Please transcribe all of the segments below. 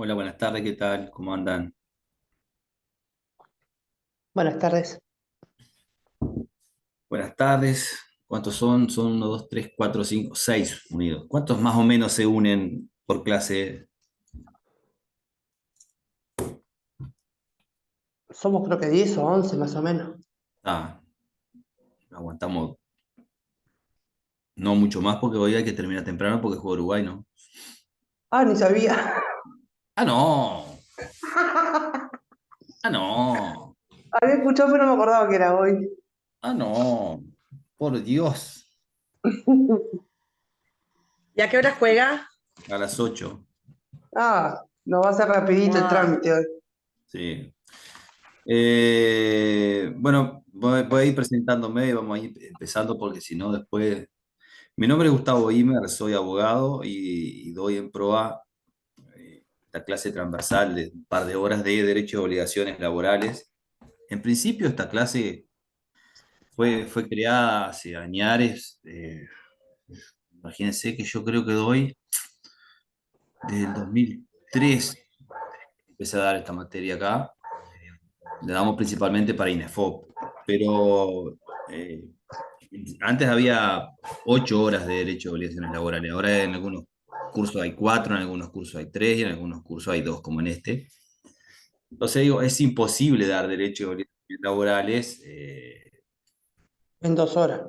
Hola, buenas tardes, ¿qué tal? ¿Cómo andan? Buenas tardes. Buenas tardes. ¿Cuántos son? Son uno, 2, 3, 4, 5, 6 unidos. ¿Cuántos más o menos se unen por clase? Somos creo que 10 o 11 más o menos. Ah, aguantamos no mucho más porque hoy hay que terminar temprano porque juega Uruguay, ¿no? Ah, ni sabía. Ah, no. Ah, no. Había escuchado pero no me acordaba que era hoy. Ah, no. Por Dios. ¿Y a qué hora juega? A las 8. Ah, nos va a ser rapidito el Ah, trámite hoy. Sí. Bueno, voy a ir presentándome y vamos a ir empezando porque si no después... Mi nombre es Gustavo Imer, soy abogado y doy en proa esta clase transversal de un par de horas de derechos y obligaciones laborales. En principio, esta clase fue creada hace años. Imagínense que yo creo que doy desde el 2003, empecé a dar esta materia acá. La damos principalmente para INEFOP, pero eh, antes había 8 horas de derechos y obligaciones laborales. Ahora en algunos cursos hay 4, en algunos cursos hay 3 y en algunos cursos hay 2, como en este. Entonces digo, es imposible dar derechos y obligaciones laborales En 2 horas.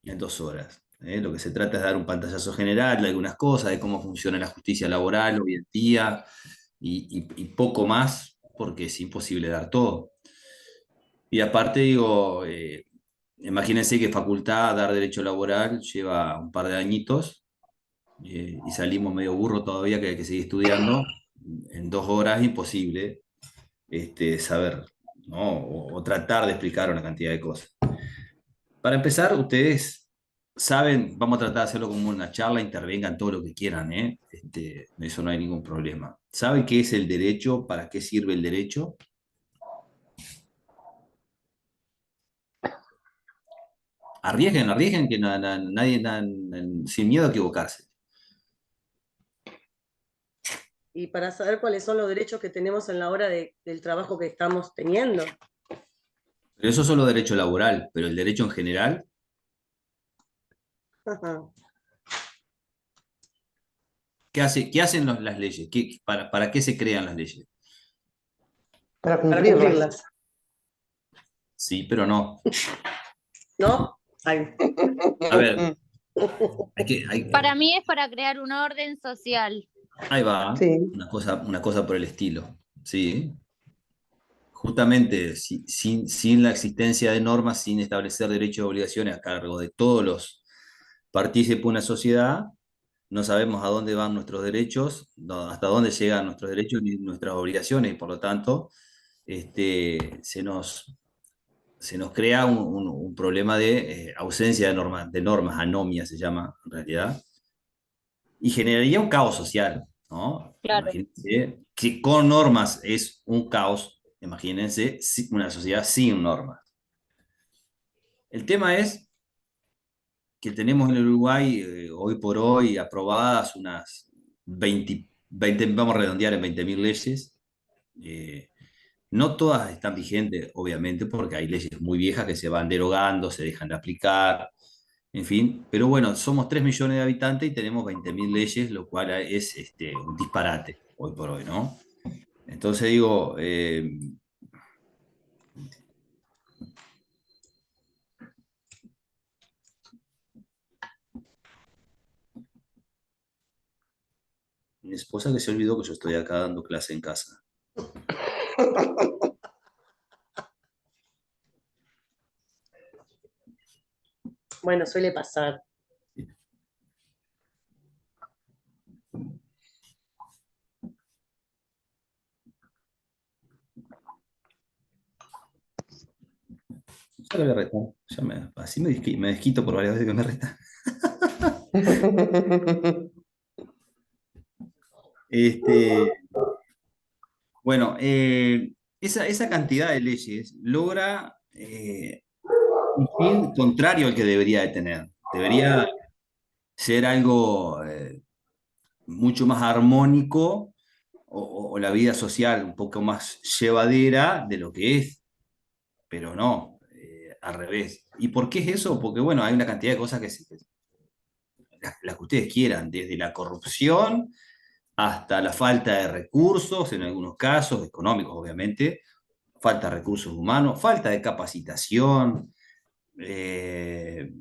en 2 horas. Lo que se trata es dar un pantallazo general de algunas cosas, de cómo funciona la justicia laboral hoy en día y poco más, porque es imposible dar todo. Y aparte digo, imagínense que facultad, dar derecho laboral, lleva un par de añitos y salimos medio burro todavía que hay que seguir estudiando. En 2 horas imposible saber, ¿no? O tratar de explicar una cantidad de cosas. Para empezar, ustedes saben, vamos a tratar de hacerlo como una charla, intervengan todo lo que quieran, ¿eh? Eso no hay ningún problema. ¿Saben qué es el derecho? ¿Para qué sirve el derecho? Arriesguen, arriesguen, que nadie, sin miedo a equivocarse. y para saber cuáles son los derechos que tenemos en la hora del trabajo que estamos teniendo. Pero eso es solo derecho laboral, pero el derecho en general, Ajá. ¿qué hacen las leyes? ¿Para qué se crean las leyes? Para Para cumplirlas. cumplirlas, Sí, pero no. ¿no? Ay. A ver, Para mí es para crear un orden social. ahí va, Sí. una cosa por el estilo. Sí, justamente sin la existencia de normas, sin establecer derechos y obligaciones a cargo de todos los partícipes de una sociedad, no sabemos a dónde van nuestros derechos, hasta dónde llegan nuestros derechos y nuestras obligaciones, y por lo tanto, se nos crea un problema de ausencia de normas, anomia se llama en realidad, y generaría un caos social, ¿no? Claro. Imagínense que con normas es un caos, imagínense una sociedad sin normas. El tema es que tenemos en el Uruguay hoy por hoy aprobadas unas 20, vamos a redondear en 20.000 leyes. Eh, no todas están vigentes, obviamente, porque hay leyes muy viejas que se van derogando, se dejan de aplicar, en fin. Pero bueno, somos 3 millones de habitantes y tenemos 20.000 leyes, lo cual es un disparate hoy por hoy, ¿no? Entonces digo, mi esposa que se olvidó que yo estoy acá dando clase en casa. Bueno, suele pasar. Ya lo voy a retar. Así me desquito por varias veces que me reta. Este, bueno, esa cantidad de leyes logra un fin contrario al que debería de tener. Debería ser algo mucho más armónico o la vida social un poco más llevadera de lo que es, pero no, al revés. ¿Y por qué es eso? Porque bueno, hay una cantidad de cosas las que ustedes quieran, desde la corrupción hasta la falta de recursos, en algunos casos, económicos obviamente, falta de recursos humanos, falta de capacitación, eh,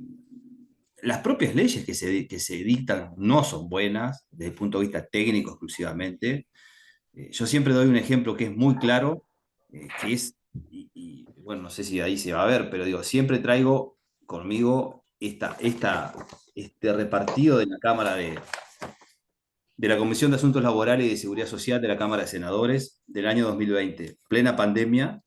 las propias leyes que se dictan no son buenas desde el punto de vista técnico exclusivamente. Yo siempre doy un ejemplo que es muy claro, que es, bueno, no sé si ahí se va a ver, pero digo, siempre traigo conmigo este repartido de la Cámara de la Comisión de Asuntos Laborales y de Seguridad Social de la Cámara de Senadores del año 2020, plena pandemia,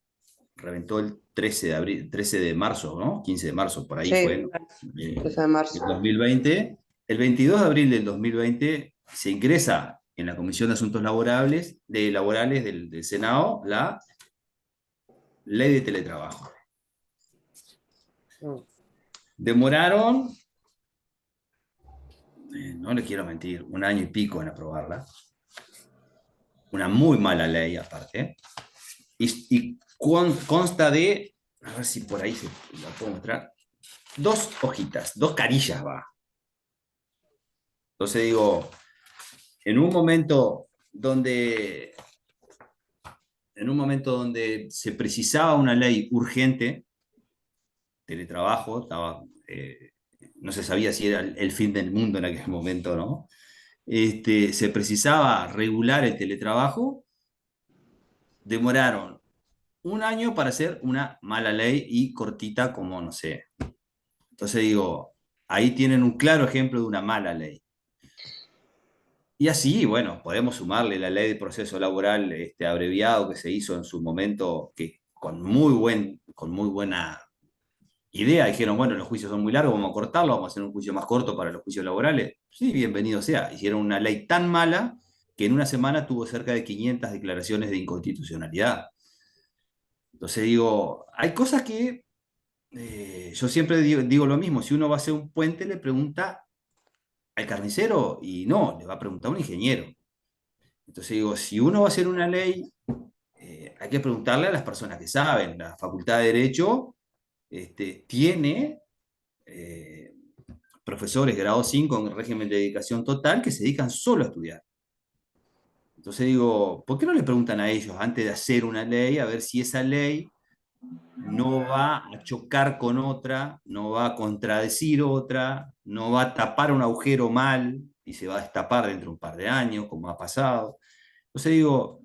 reventó el 13 de abril, 13 de marzo, ¿no? 15 de marzo, por ahí fue, Sí, ¿no? 13 de marzo. El 2020. El 22 de abril del 2020 se ingresa en la Comisión de Asuntos Laborales del Senado la ley de teletrabajo. Mm. Demoraron, no le quiero mentir, un año y pico en aprobarla. Una muy mala ley aparte. Y consta de, a ver si por ahí se la puedo mostrar, 2 hojitas, 2 carillas va. Entonces digo, en un momento donde, se precisaba una ley urgente, teletrabajo, no se sabía si era el fin del mundo en aquel momento, ¿no? Se precisaba regular el teletrabajo, demoraron un año para hacer una mala ley y cortita como, no sé. Entonces digo, ahí tienen un claro ejemplo de una mala ley. Y así, bueno, podemos sumarle la ley de proceso laboral abreviado que se hizo en su momento, que con muy buena idea dijeron, bueno, los juicios son muy largos, vamos a cortarlo, vamos a hacer un juicio más corto para los juicios laborales. Sí, bienvenido sea. Hicieron una ley tan mala que en una semana tuvo cerca de 500 declaraciones de inconstitucionalidad. Entonces digo, hay cosas que yo siempre digo lo mismo, si uno va a hacer un puente le pregunta al carnicero y no, le va a preguntar a un ingeniero. Entonces digo, si uno va a hacer una ley, hay que preguntarle a las personas que saben. La Facultad de Derecho tiene eh, profesores grado 5 en régimen de dedicación total que se dedican solo a estudiar. Entonces digo, ¿por qué no le preguntan a ellos antes de hacer una ley a ver si esa ley no va a chocar con otra, no va a contradecir otra, no va a tapar un agujero mal y se va a destapar dentro de un par de años, como ha pasado? Entonces digo,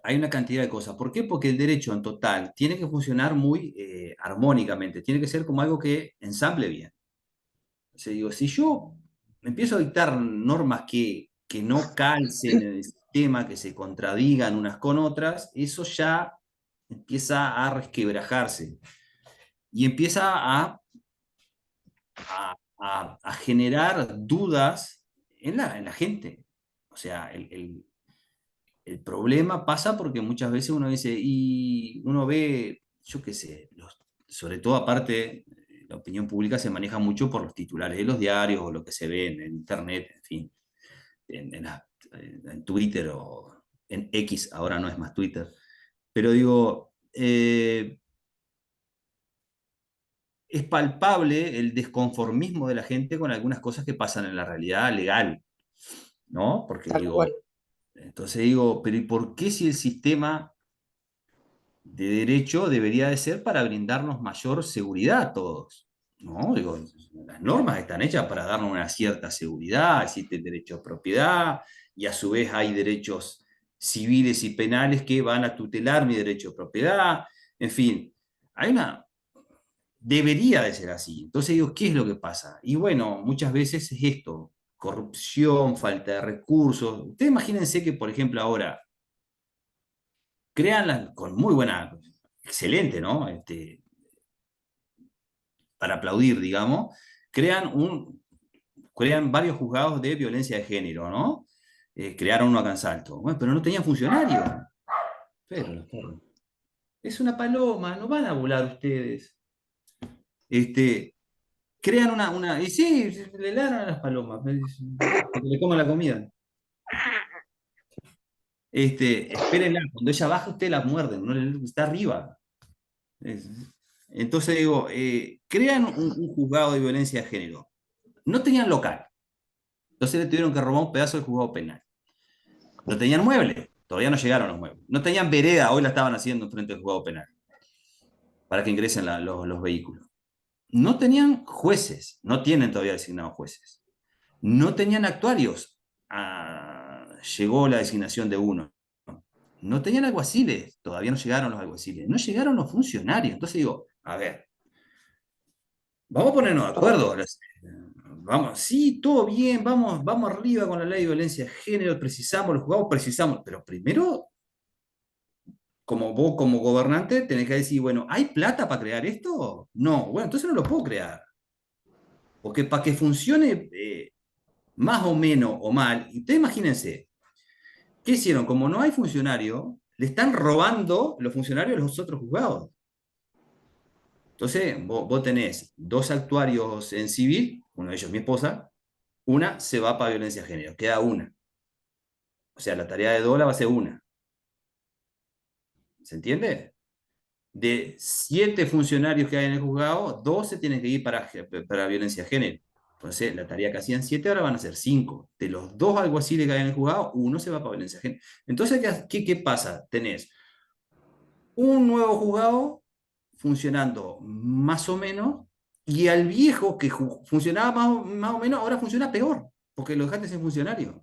hay una cantidad de cosas. ¿Por qué? Porque el derecho en total tiene que funcionar muy armónicamente, tiene que ser como algo que ensamble bien. Entonces digo, si yo empiezo a dictar normas que no calcen en el sistema, que se contradigan unas con otras, eso ya empieza a resquebrajarse y empieza a generar dudas en la gente. O sea, el problema pasa porque muchas veces uno dice, y uno ve, yo qué sé, sobre todo aparte, la opinión pública se maneja mucho por los titulares de los diarios o lo que se ve en internet, en fin, en Twitter o en X, ahora no es más Twitter. Pero digo, es palpable el desconformismo de la gente con algunas cosas que pasan en la realidad legal, ¿no? Porque Tal cual. entonces digo, pero ¿y por qué si el sistema de derecho debería de ser para brindarnos mayor seguridad a todos? ¿No? Digo, las normas están hechas para darnos una cierta seguridad, existe el derecho a propiedad y a su vez hay derechos civiles y penales que van a tutelar mi derecho a propiedad, en fin, hay una, debería de ser así. Entonces digo, ¿qué es lo que pasa? Y bueno, muchas veces es esto, corrupción, falta de recursos. Ustedes imagínense que, por ejemplo, ahora crean con muy buena, excelente, ¿no? Para aplaudir, digamos, crean, crean varios juzgados de violencia de género, ¿no? Crearon uno acá en Salto. Bueno, pero no tenían funcionarios. Pero los perros. Es una paloma, no van a volar ustedes. Este, crean y sí, le ladran a las palomas, que le coman la comida. Espérenla, cuando ella baja, usted la muerden, está arriba. Es- Entonces digo, crean un juzgado de violencia de género. No tenían local, entonces le tuvieron que robar un pedazo del juzgado penal. No tenían muebles, todavía no llegaron los muebles. No tenían vereda, hoy la estaban haciendo frente al juzgado penal, para que ingresen los vehículos. No tenían jueces, no tienen todavía designados jueces. No tenían actuarios. Llegó la designación de uno. No tenían alguaciles, todavía no llegaron los alguaciles. No llegaron los funcionarios. Entonces digo, a ver, vamos a ponernos de acuerdo. Vamos, sí, todo bien, vamos arriba con la ley de violencia de género, precisamos, los juzgados precisamos, pero primero, como vos como gobernante, tenés que decir, bueno, ¿hay plata para crear esto? No, bueno, entonces no lo puedo crear. Porque para que funcione más o menos o mal, y ustedes imagínense, ¿qué hicieron? Como no hay funcionario, le están robando los funcionarios a los otros juzgados. Entonces, vos tenés dos actuarios en civil, uno de ellos mi esposa, una se va para violencia de género, queda una. O sea, la tarea de Dola va a ser una. ¿Se entiende? De 7 funcionarios que hay en el juzgado, 12 tienen que ir para violencia de género. Entonces, la tarea que hacían 7 ahora van a ser 5. De los 2 alguaciles que hay en el juzgado, uno se va para violencia de género. Entonces, ¿qué pasa? Tenés un nuevo juzgado funcionando más o menos, y al viejo que funcionaba más o menos, ahora funciona peor, porque lo dejaste sin funcionario.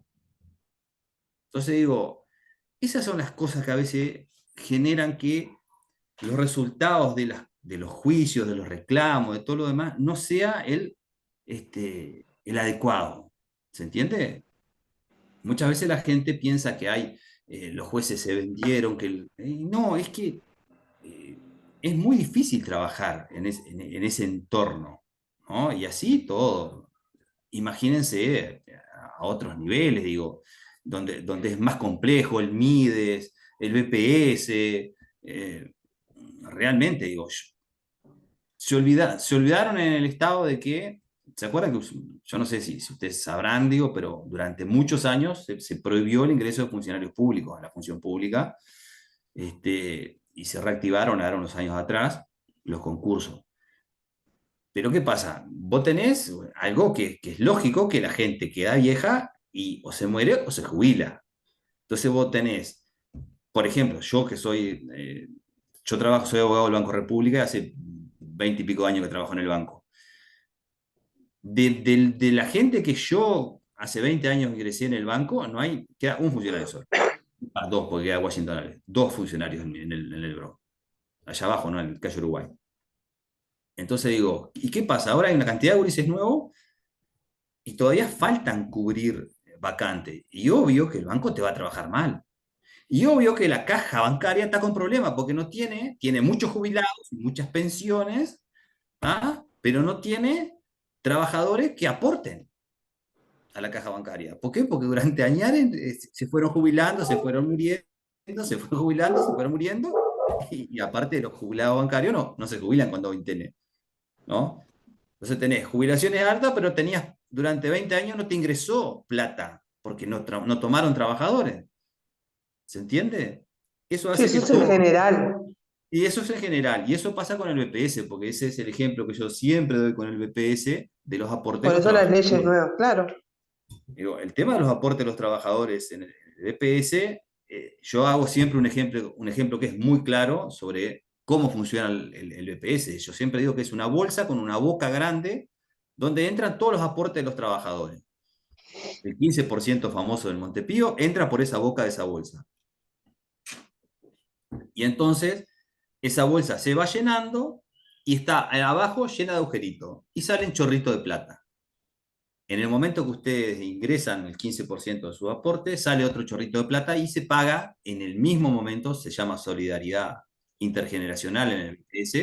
Entonces digo, esas son las cosas que a veces generan que los resultados de los juicios, de los reclamos, de todo lo demás, no sea el adecuado. ¿Se entiende? Muchas veces la gente piensa que los jueces se vendieron, no, es que eh, es muy difícil trabajar en ese entorno, ¿no? Y así todo. Imagínense a otros niveles, digo, donde es más complejo el MIDES, el BPS, realmente, digo, se olvidaron en el Estado de que, ¿se acuerdan que, yo no sé si ustedes sabrán, digo, pero durante muchos años se prohibió el ingreso de funcionarios públicos a la función pública, y se reactivaron ahora unos años atrás los concursos. Pero ¿qué pasa? Vos tenés algo que es lógico, que la gente queda vieja y o se muere o se jubila. Entonces vos tenés, por ejemplo, yo trabajo, soy abogado del Banco República, hace 20 y pico años que trabajo en el banco. De la gente que yo hace 20 años ingresé en el banco, queda un funcionario solo. Dos, porque queda Washington Alves. Dos funcionarios en el Bro. Allá abajo, ¿no? En el Calle Uruguay. Entonces digo, ¿y qué pasa? Ahora hay una cantidad de gurises nuevos y todavía faltan cubrir vacantes. Y obvio que el banco te va a trabajar mal. Y obvio que la caja bancaria está con problemas porque tiene muchos jubilados, muchas pensiones, pero no tiene trabajadores que aporten a la caja bancaria. ¿Por qué? Porque durante años se fueron jubilando, se fueron muriendo, se fueron jubilando, se fueron muriendo, y aparte los jubilados bancarios no se jubilan cuando tienen, ¿no? Entonces tenés jubilaciones altas, pero durante 20 años no te ingresó plata, porque no tomaron trabajadores. ¿Se entiende? Eso Sí, hace eso que es en todo. general. Y eso es en general. Y eso pasa con el BPS, porque ese es el ejemplo que yo siempre doy con el BPS de los aportes de Por los eso las leyes trabajadores. nuevas, claro. Digo, el tema de los aportes de los trabajadores en el BPS, yo hago siempre un ejemplo que es muy claro sobre cómo funciona el BPS. Yo siempre digo que es una bolsa con una boca grande donde entran todos los aportes de los trabajadores. El 15% famoso del Montepío entra por esa boca de esa bolsa. Y entonces esa bolsa se va llenando y está abajo llena de agujeritos y salen chorritos de plata. En el momento que ustedes ingresan el 15% de su aporte, sale otro chorrito de plata y se paga en el mismo momento, se llama solidaridad intergeneracional en el BTS.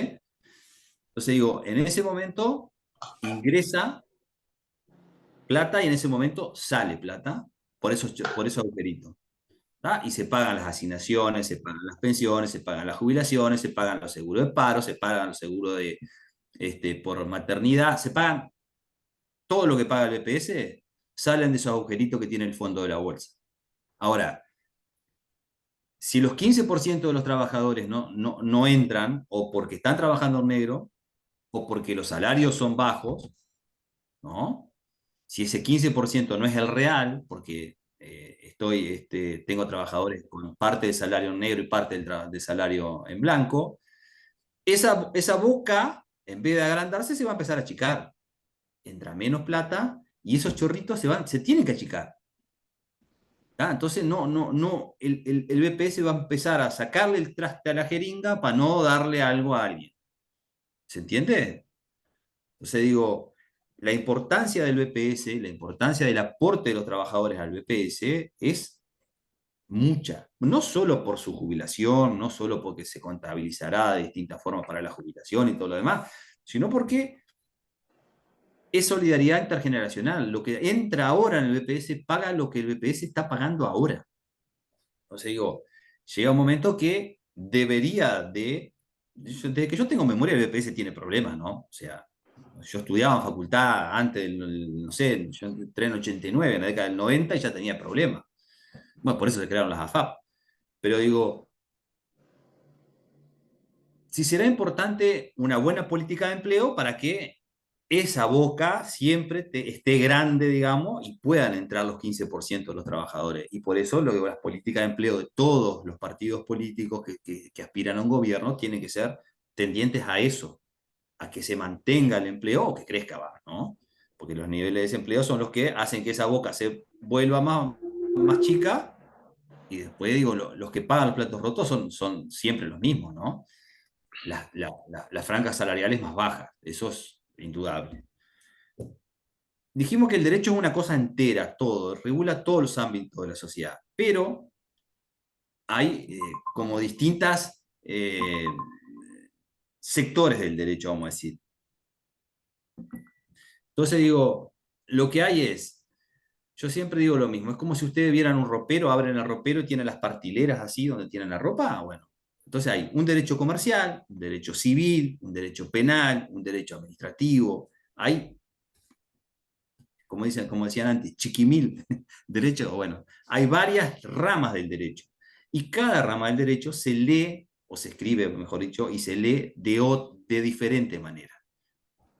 Entonces digo, en ese momento ingresa plata y en ese momento sale plata por esos agujeritos. Y se pagan las asignaciones, se pagan las pensiones, se pagan las jubilaciones, se pagan los seguros de paro, se pagan los seguros por maternidad, se pagan todo lo que paga el BPS, salen de esos agujeritos que tiene el fondo de la bolsa. Ahora, Si los 15% de los trabajadores no entran, o porque están trabajando en negro, o porque los salarios son bajos, ¿no? Si ese 15% no es el real, porque tengo trabajadores con parte del salario en negro y parte del salario en blanco, esa boca, en vez de agrandarse, se va a empezar a achicar. Entra menos plata y esos chorritos se tienen que achicar. Entonces, el BPS va a empezar a sacarle el traste a la jeringa para no darle algo a alguien. ¿Se entiende? Entonces digo, la importancia del BPS, la importancia del aporte de los trabajadores al BPS es mucha. No solo por su jubilación, no solo porque se contabilizará de distintas formas para la jubilación y todo lo demás, sino porque es solidaridad intergeneracional. Lo que entra ahora en el BPS paga lo que el BPS está pagando ahora. Entonces digo, llega un momento que debería de... Desde que yo tengo memoria, el BPS tiene problemas, ¿no? O sea, yo estudiaba en facultad antes, no sé, yo entré en 89, en la década del 90 y ya tenía problemas. Bueno, por eso se crearon las AFAP. Pero digo, si será importante una buena política de empleo para que esa boca siempre esté grande, digamos, y puedan entrar los 15% de los trabajadores. Y por eso las políticas de empleo de todos los partidos políticos que aspiran a un gobierno tienen que ser tendientes a eso, a que se mantenga el empleo o que crezca más, ¿no? Porque los niveles de desempleo son los que hacen que esa boca se vuelva más chica y después, digo, los que pagan los platos rotos son siempre los mismos, ¿no? Las franjas salariales más bajas, eso es indudable. Dijimos que el derecho es una cosa entera, todo, regula todos los ámbitos de la sociedad, pero hay como distintas sectores del derecho, vamos a decir. Entonces digo, lo que hay es, yo siempre digo lo mismo, es como si ustedes vieran un ropero, abren el ropero y tienen las partileras así donde tienen la ropa, bueno. Entonces hay un derecho comercial, un derecho civil, un derecho penal, un derecho administrativo, hay, como decían antes, chiquimil derechos, bueno, hay varias ramas del derecho. Y cada rama del derecho se lee, o se escribe, mejor dicho, y se lee de diferente manera.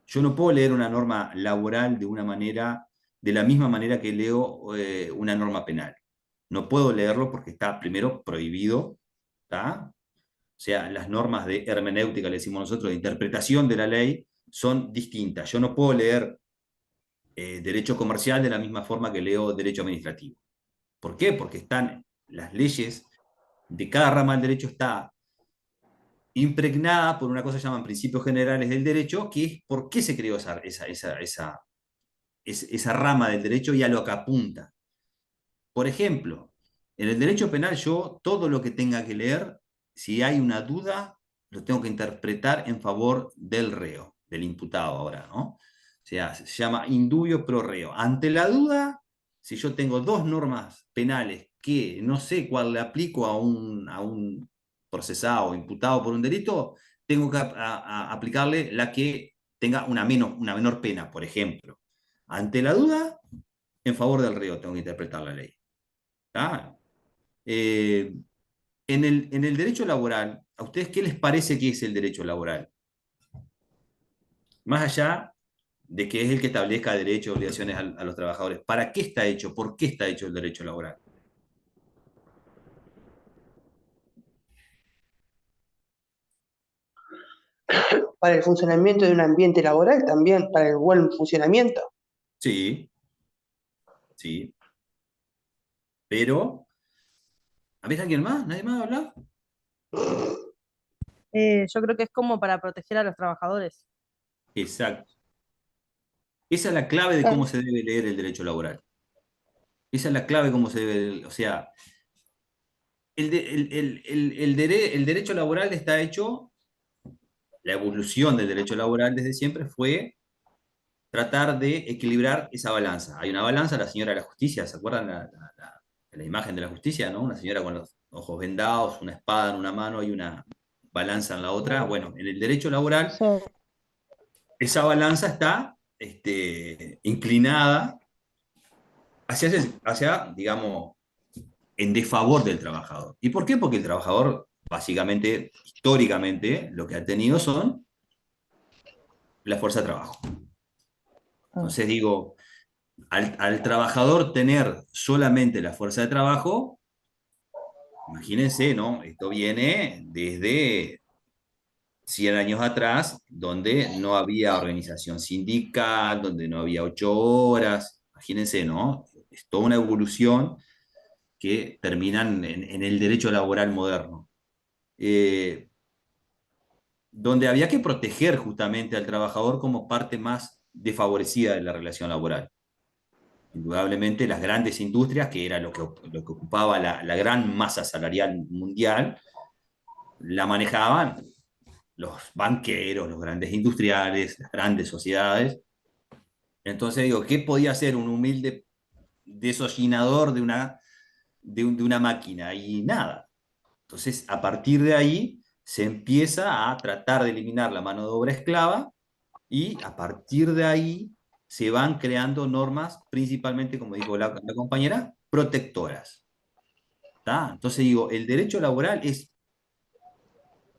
Yo no puedo leer una norma laboral de la misma manera que leo una norma penal. No puedo leerlo porque está primero prohibido, ¿tá? O sea, las normas de hermenéutica, le decimos nosotros, de interpretación de la ley, son distintas. Yo no puedo leer derecho comercial de la misma forma que leo derecho administrativo. ¿Por qué? Porque están las leyes de cada rama del derecho está impregnada por una cosa que llaman principios generales del derecho, que es por qué se creó esa rama del derecho y a lo que apunta. Por ejemplo, en el derecho penal yo todo lo que tenga que leer, si hay una duda, lo tengo que interpretar en favor del reo, del imputado ahora, ¿no? O sea, se llama indubio pro reo. Ante la duda, si yo tengo dos normas penales que no sé cuál le aplico a un procesado o imputado por un delito, tengo que aplicarle la que tenga una menor pena, por ejemplo. Ante la duda, en favor del reo tengo que interpretar la ley. ¿Tá? En el derecho laboral, ¿a ustedes qué les parece que es el derecho laboral? Más allá de que es el que establezca derechos y obligaciones a los trabajadores, ¿para qué está hecho? ¿Por qué está hecho el derecho laboral? Para el funcionamiento de un ambiente laboral también, para el buen funcionamiento. Sí, sí. Pero, ¿habéis alguien más? ¿Nadie más habla? Yo creo que es como para proteger a los trabajadores. Exacto. Esa es la clave de cómo se debe leer el derecho laboral. Esa es la clave de cómo se debe, o sea, el derecho laboral está hecho, la evolución del derecho laboral desde siempre fue tratar de equilibrar esa balanza. Hay una balanza, la señora de la justicia, ¿se acuerdan la imagen de la justicia, ¿no? Una señora con los ojos vendados, una espada en una mano y una balanza en la otra. Bueno, en el derecho laboral, Sí. esa balanza está inclinada hacia, digamos, en desfavor del trabajador. ¿Y por qué? Porque el trabajador, básicamente, históricamente, lo que ha tenido son la fuerza de trabajo. Entonces digo, al trabajador tener solamente la fuerza de trabajo, imagínense, ¿no? Esto viene desde 100 años atrás, donde no había organización sindical, donde no había 8 horas. Imagínense, ¿no? Es toda una evolución que terminan en el derecho laboral moderno. Eh, donde había que proteger justamente al trabajador como parte más desfavorecida de la relación laboral. Indudablemente las grandes industrias, que era lo que ocupaba la gran masa salarial mundial, la manejaban los banqueros, los grandes industriales, las grandes sociedades. Entonces digo, ¿qué podía hacer un humilde desollinador de una máquina? Y nada. Entonces, a partir de ahí, se empieza a tratar de eliminar la mano de obra esclava y a partir de ahí se van creando normas, principalmente, como dijo la compañera, protectoras. ¿Tá? Entonces digo, el derecho laboral es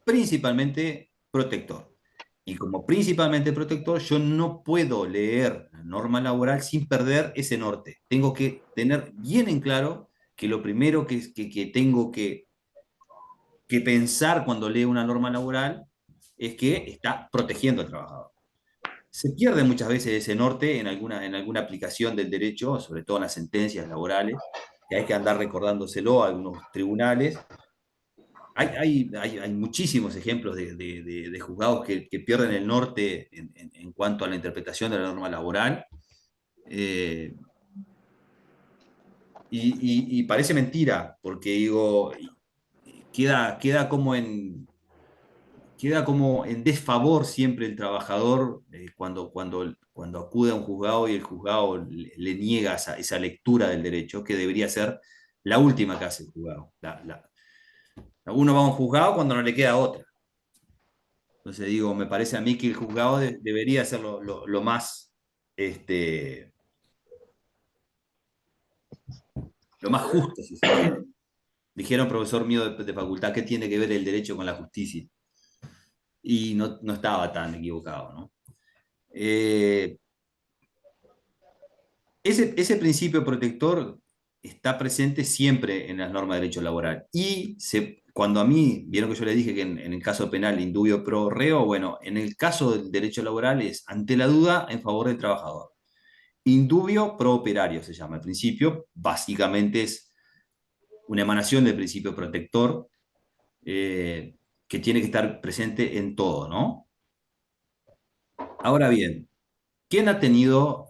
principalmente protector. Y como principalmente protector, yo no puedo leer la norma laboral sin perder ese norte. Tengo que tener bien en claro que lo primero que tengo que pensar cuando leo una norma laboral es que está protegiendo al trabajador. Se pierde muchas veces ese norte en alguna aplicación del derecho, sobre todo en las sentencias laborales, que hay que andar recordándoselo a algunos tribunales. Hay muchísimos ejemplos de juzgados que pierden el norte en cuanto a la interpretación de la norma laboral. Eh, y parece mentira, porque digo, queda como en desfavor siempre el trabajador cuando acude a un juzgado y el juzgado le niega esa lectura del derecho, que debería ser la última que hace el juzgado. Uno va a un juzgado cuando no le queda otra. Entonces digo, me parece a mí que el juzgado debería ser lo más, lo más justo, si se quiere. Dijeron, profesor mío de facultad, ¿qué tiene que ver el derecho con la justicia? Y no estaba tan equivocado, ¿no? Ese principio protector está presente siempre en las normas de derecho laboral. Y cuando a mí, vieron que yo les dije que en el caso penal, indubio pro reo, bueno, en el caso del derecho laboral es ante la duda en favor del trabajador. Indubio pro operario se llama el principio, básicamente es una emanación del principio protector que tiene que estar presente en todo, ¿no? Ahora bien, ¿quién ha tenido...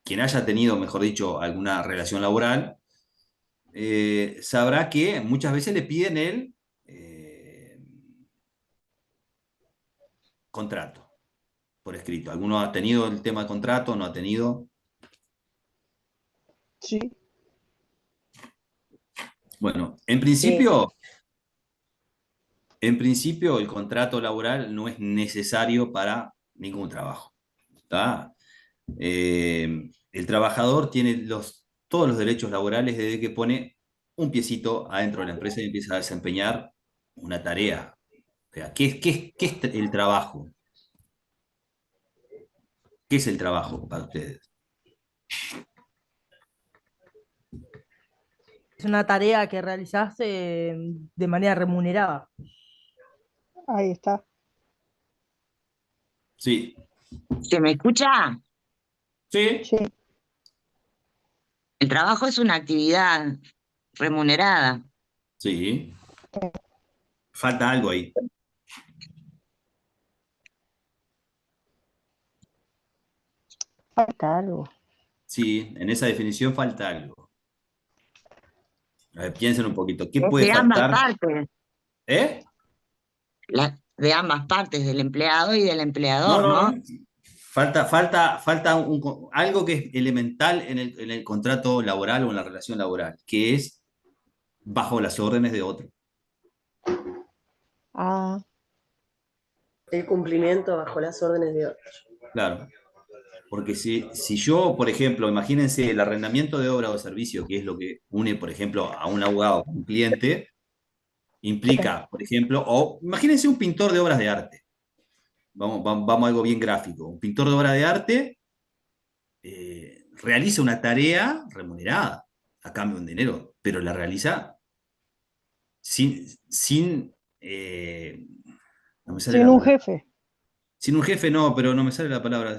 quien haya tenido, mejor dicho, alguna relación laboral, sabrá que muchas veces le piden el contrato por escrito. ¿Alguno ha tenido el tema de contrato? ¿No ha tenido? Sí, Bueno, Sí. en principio el contrato laboral no es necesario para ningún trabajo. ¿Tá? El trabajador tiene todos los derechos laborales desde que pone un piecito adentro de la empresa y empieza a desempeñar una tarea. O sea, ¿qué es el trabajo? ¿Qué es el trabajo para ustedes? Es una tarea que realizaste de manera remunerada. ahí está. Sí, ¿Se me escucha? sí, Sí, El trabajo es una actividad remunerada. sí. Falta algo ahí. falta algo. Sí, en esa definición falta algo. A ver, piensen un poquito. ¿Qué Es puede de ambas faltar? partes, ¿Eh? de ambas partes, del empleado y del No, empleador, no, ¿no? no. Falta algo que es elemental en el contrato laboral o en la relación laboral, que es bajo las órdenes de otro. Ah, El cumplimiento bajo las órdenes de otros. Claro. Porque si yo, por ejemplo, imagínense el arrendamiento de obra o servicio, que es lo que une, por ejemplo, a un abogado con un cliente, implica, por ejemplo, o imagínense un pintor de obras de arte. Vamos a algo bien gráfico. Un pintor de obra de arte realiza una tarea remunerada a cambio de un dinero, pero la realiza sin no me sale Sin la un palabra. jefe, Sin un jefe no, pero no me sale la palabra.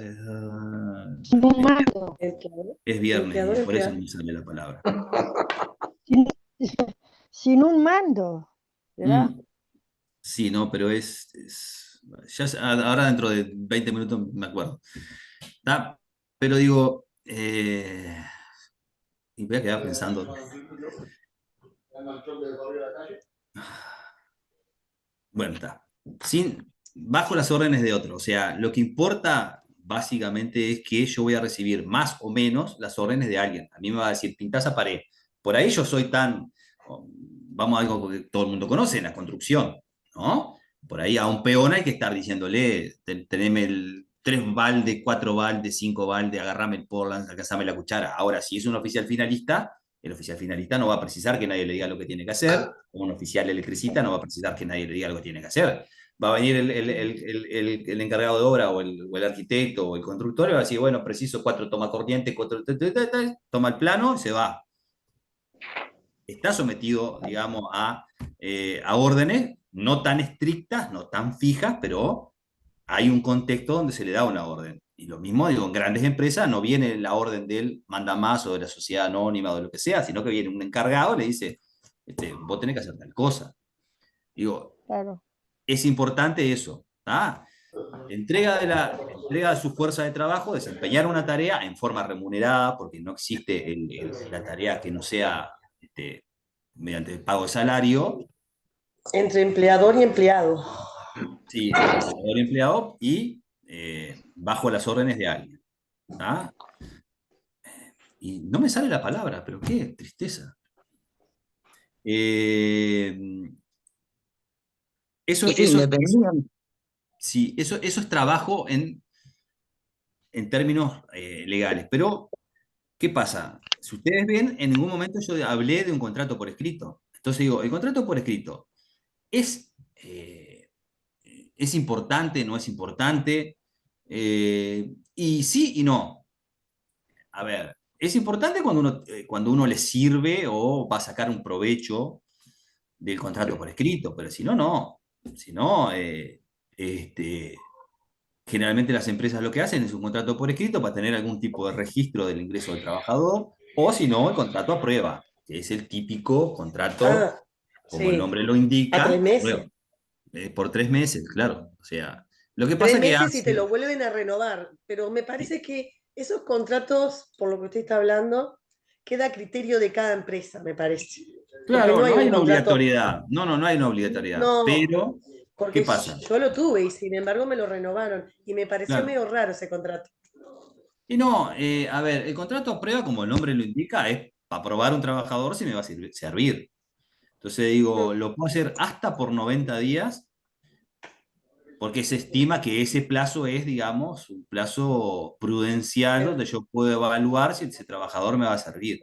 sin un mando, Empleador, Es viernes empleador, y por eso no empleado. me sale la palabra. sin, sin un mando, ¿verdad? Sí, no, pero ahora dentro de 20 minutos me acuerdo. ¿Tá? Pero digo, y voy a quedar pensando. Bueno, está. Bajo las órdenes de otro. O sea, lo que importa básicamente es que yo voy a recibir más o menos las órdenes de alguien. A mí me va a decir, pintás esa pared. Por ahí yo soy vamos a algo que todo el mundo conoce, en la construcción, ¿no? Por ahí a un peón hay que estar diciéndole, teneme 3 baldes, 4 baldes, 5 baldes, agarrame el portland, alcanzame la cuchara. Ahora, si es un oficial finalista, el oficial finalista no va a precisar que nadie le diga lo que tiene que hacer, o un oficial electricista no va a precisar que nadie le diga lo que tiene que hacer. Va a venir el encargado de obra o el arquitecto o el constructor y va a decir, bueno, preciso 4 toma corriente, 4, toma el plano y se va. Está sometido, digamos, a órdenes no tan estrictas, no tan fijas, pero hay un contexto donde se le da una orden. Y lo mismo, digo, en grandes empresas no viene la orden del mandamás o de la sociedad anónima o de lo que sea, sino que viene un encargado y le dice, vos tenés que hacer tal cosa. Digo, Claro. es importante eso. Entrega de su fuerza de trabajo, desempeñar una tarea en forma remunerada, porque no existe la tarea que no sea mediante el pago de salario. Entre empleador y empleado. Sí, empleador y empleado, y bajo las órdenes de alguien. ¿Tá? Y no me sale la palabra, pero qué tristeza. Eso, Es eso, independiente. sí, eso es trabajo en términos legales. Pero, ¿qué pasa? Si ustedes ven, en ningún momento yo hablé de un contrato por escrito. Entonces digo, el contrato por escrito es importante, no es importante, y sí y no. A ver, es importante cuando uno le sirve o va a sacar un provecho del contrato por escrito, pero si no, no. Si no, generalmente las empresas lo que hacen es un contrato por escrito para tener algún tipo de registro del ingreso del trabajador, o si no, el contrato a prueba, que es el típico contrato, como el Sí. nombre lo A indica, 3 meses. prueba. Por 3 meses, claro. O sea, lo que 3 pasa que meses y te lo vuelven a renovar. Pero me parece que esos contratos, por lo que usted está hablando, queda a criterio de cada empresa, me parece. Porque claro, no hay no hay un una contrato. obligatoriedad. No, no hay una obligatoriedad. No, Pero, ¿qué porque pasa? yo lo tuve y sin embargo me lo renovaron. Y me pareció Claro. medio raro ese contrato. Y no, a ver, el contrato a prueba, como el nombre lo indica, es para probar un trabajador si me va a servir. Entonces digo, lo puedo hacer hasta por 90 días, porque se estima que ese plazo es, digamos, un plazo prudencial donde yo puedo evaluar si ese trabajador me va a servir.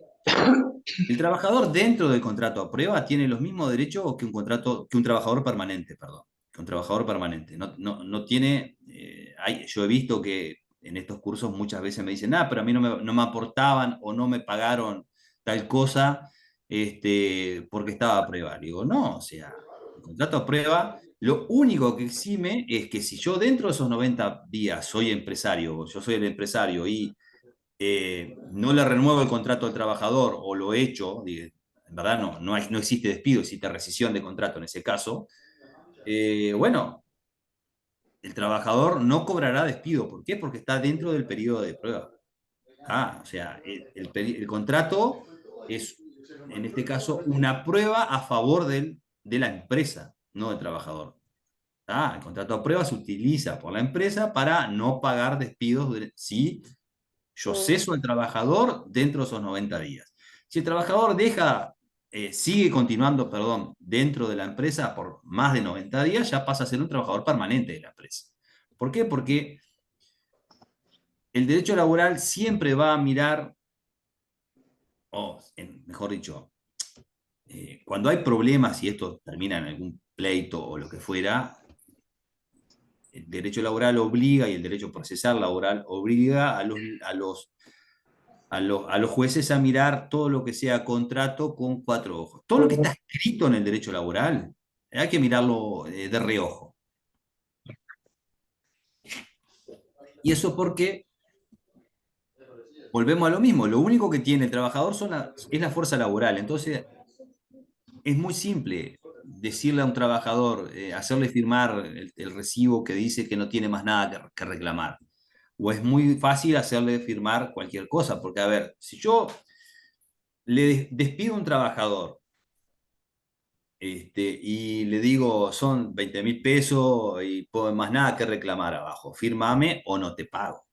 El trabajador dentro del contrato a prueba tiene los mismos derechos que un trabajador permanente, perdón, que un trabajador permanente. No tiene, yo he visto que en estos cursos muchas veces me dicen, pero a mí no me aportaban o no me pagaron tal cosa porque estaba a prueba. Le digo, no, o sea, el contrato a prueba, lo único que exime es que si yo dentro de esos 90 días soy empresario, yo soy el empresario y no le renuevo el contrato al trabajador o lo echo, en verdad no existe despido, existe rescisión de contrato en ese caso, bueno, el trabajador no cobrará despido. ¿Por qué? Porque está dentro del periodo de prueba. O sea, el contrato es, en este caso, una prueba a favor de la empresa, no del trabajador. El contrato a prueba se utiliza por la empresa para no pagar despidos si yo ceso al trabajador dentro de esos 90 días. Si el trabajador sigue continuando, perdón, dentro de la empresa por más de 90 días, ya pasa a ser un trabajador permanente de la empresa. ¿Por qué? Porque el derecho laboral siempre va a mirar, mejor dicho, cuando hay problemas y esto termina en algún pleito o lo que fuera, el derecho laboral obliga y el derecho procesal laboral obliga a los jueces a mirar todo lo que sea contrato con 4 ojos. Todo lo que está escrito en el derecho laboral hay que mirarlo de reojo. Y eso porque volvemos a lo mismo, lo único que tiene el trabajador es la fuerza laboral. Entonces, es muy simple decirle a un trabajador, hacerle firmar el recibo que dice que no tiene más nada que reclamar. O es muy fácil hacerle firmar cualquier cosa, porque a ver, si yo le despido a un trabajador y le digo son 20.000 pesos y más nada que reclamar abajo, fírmame o no te pago.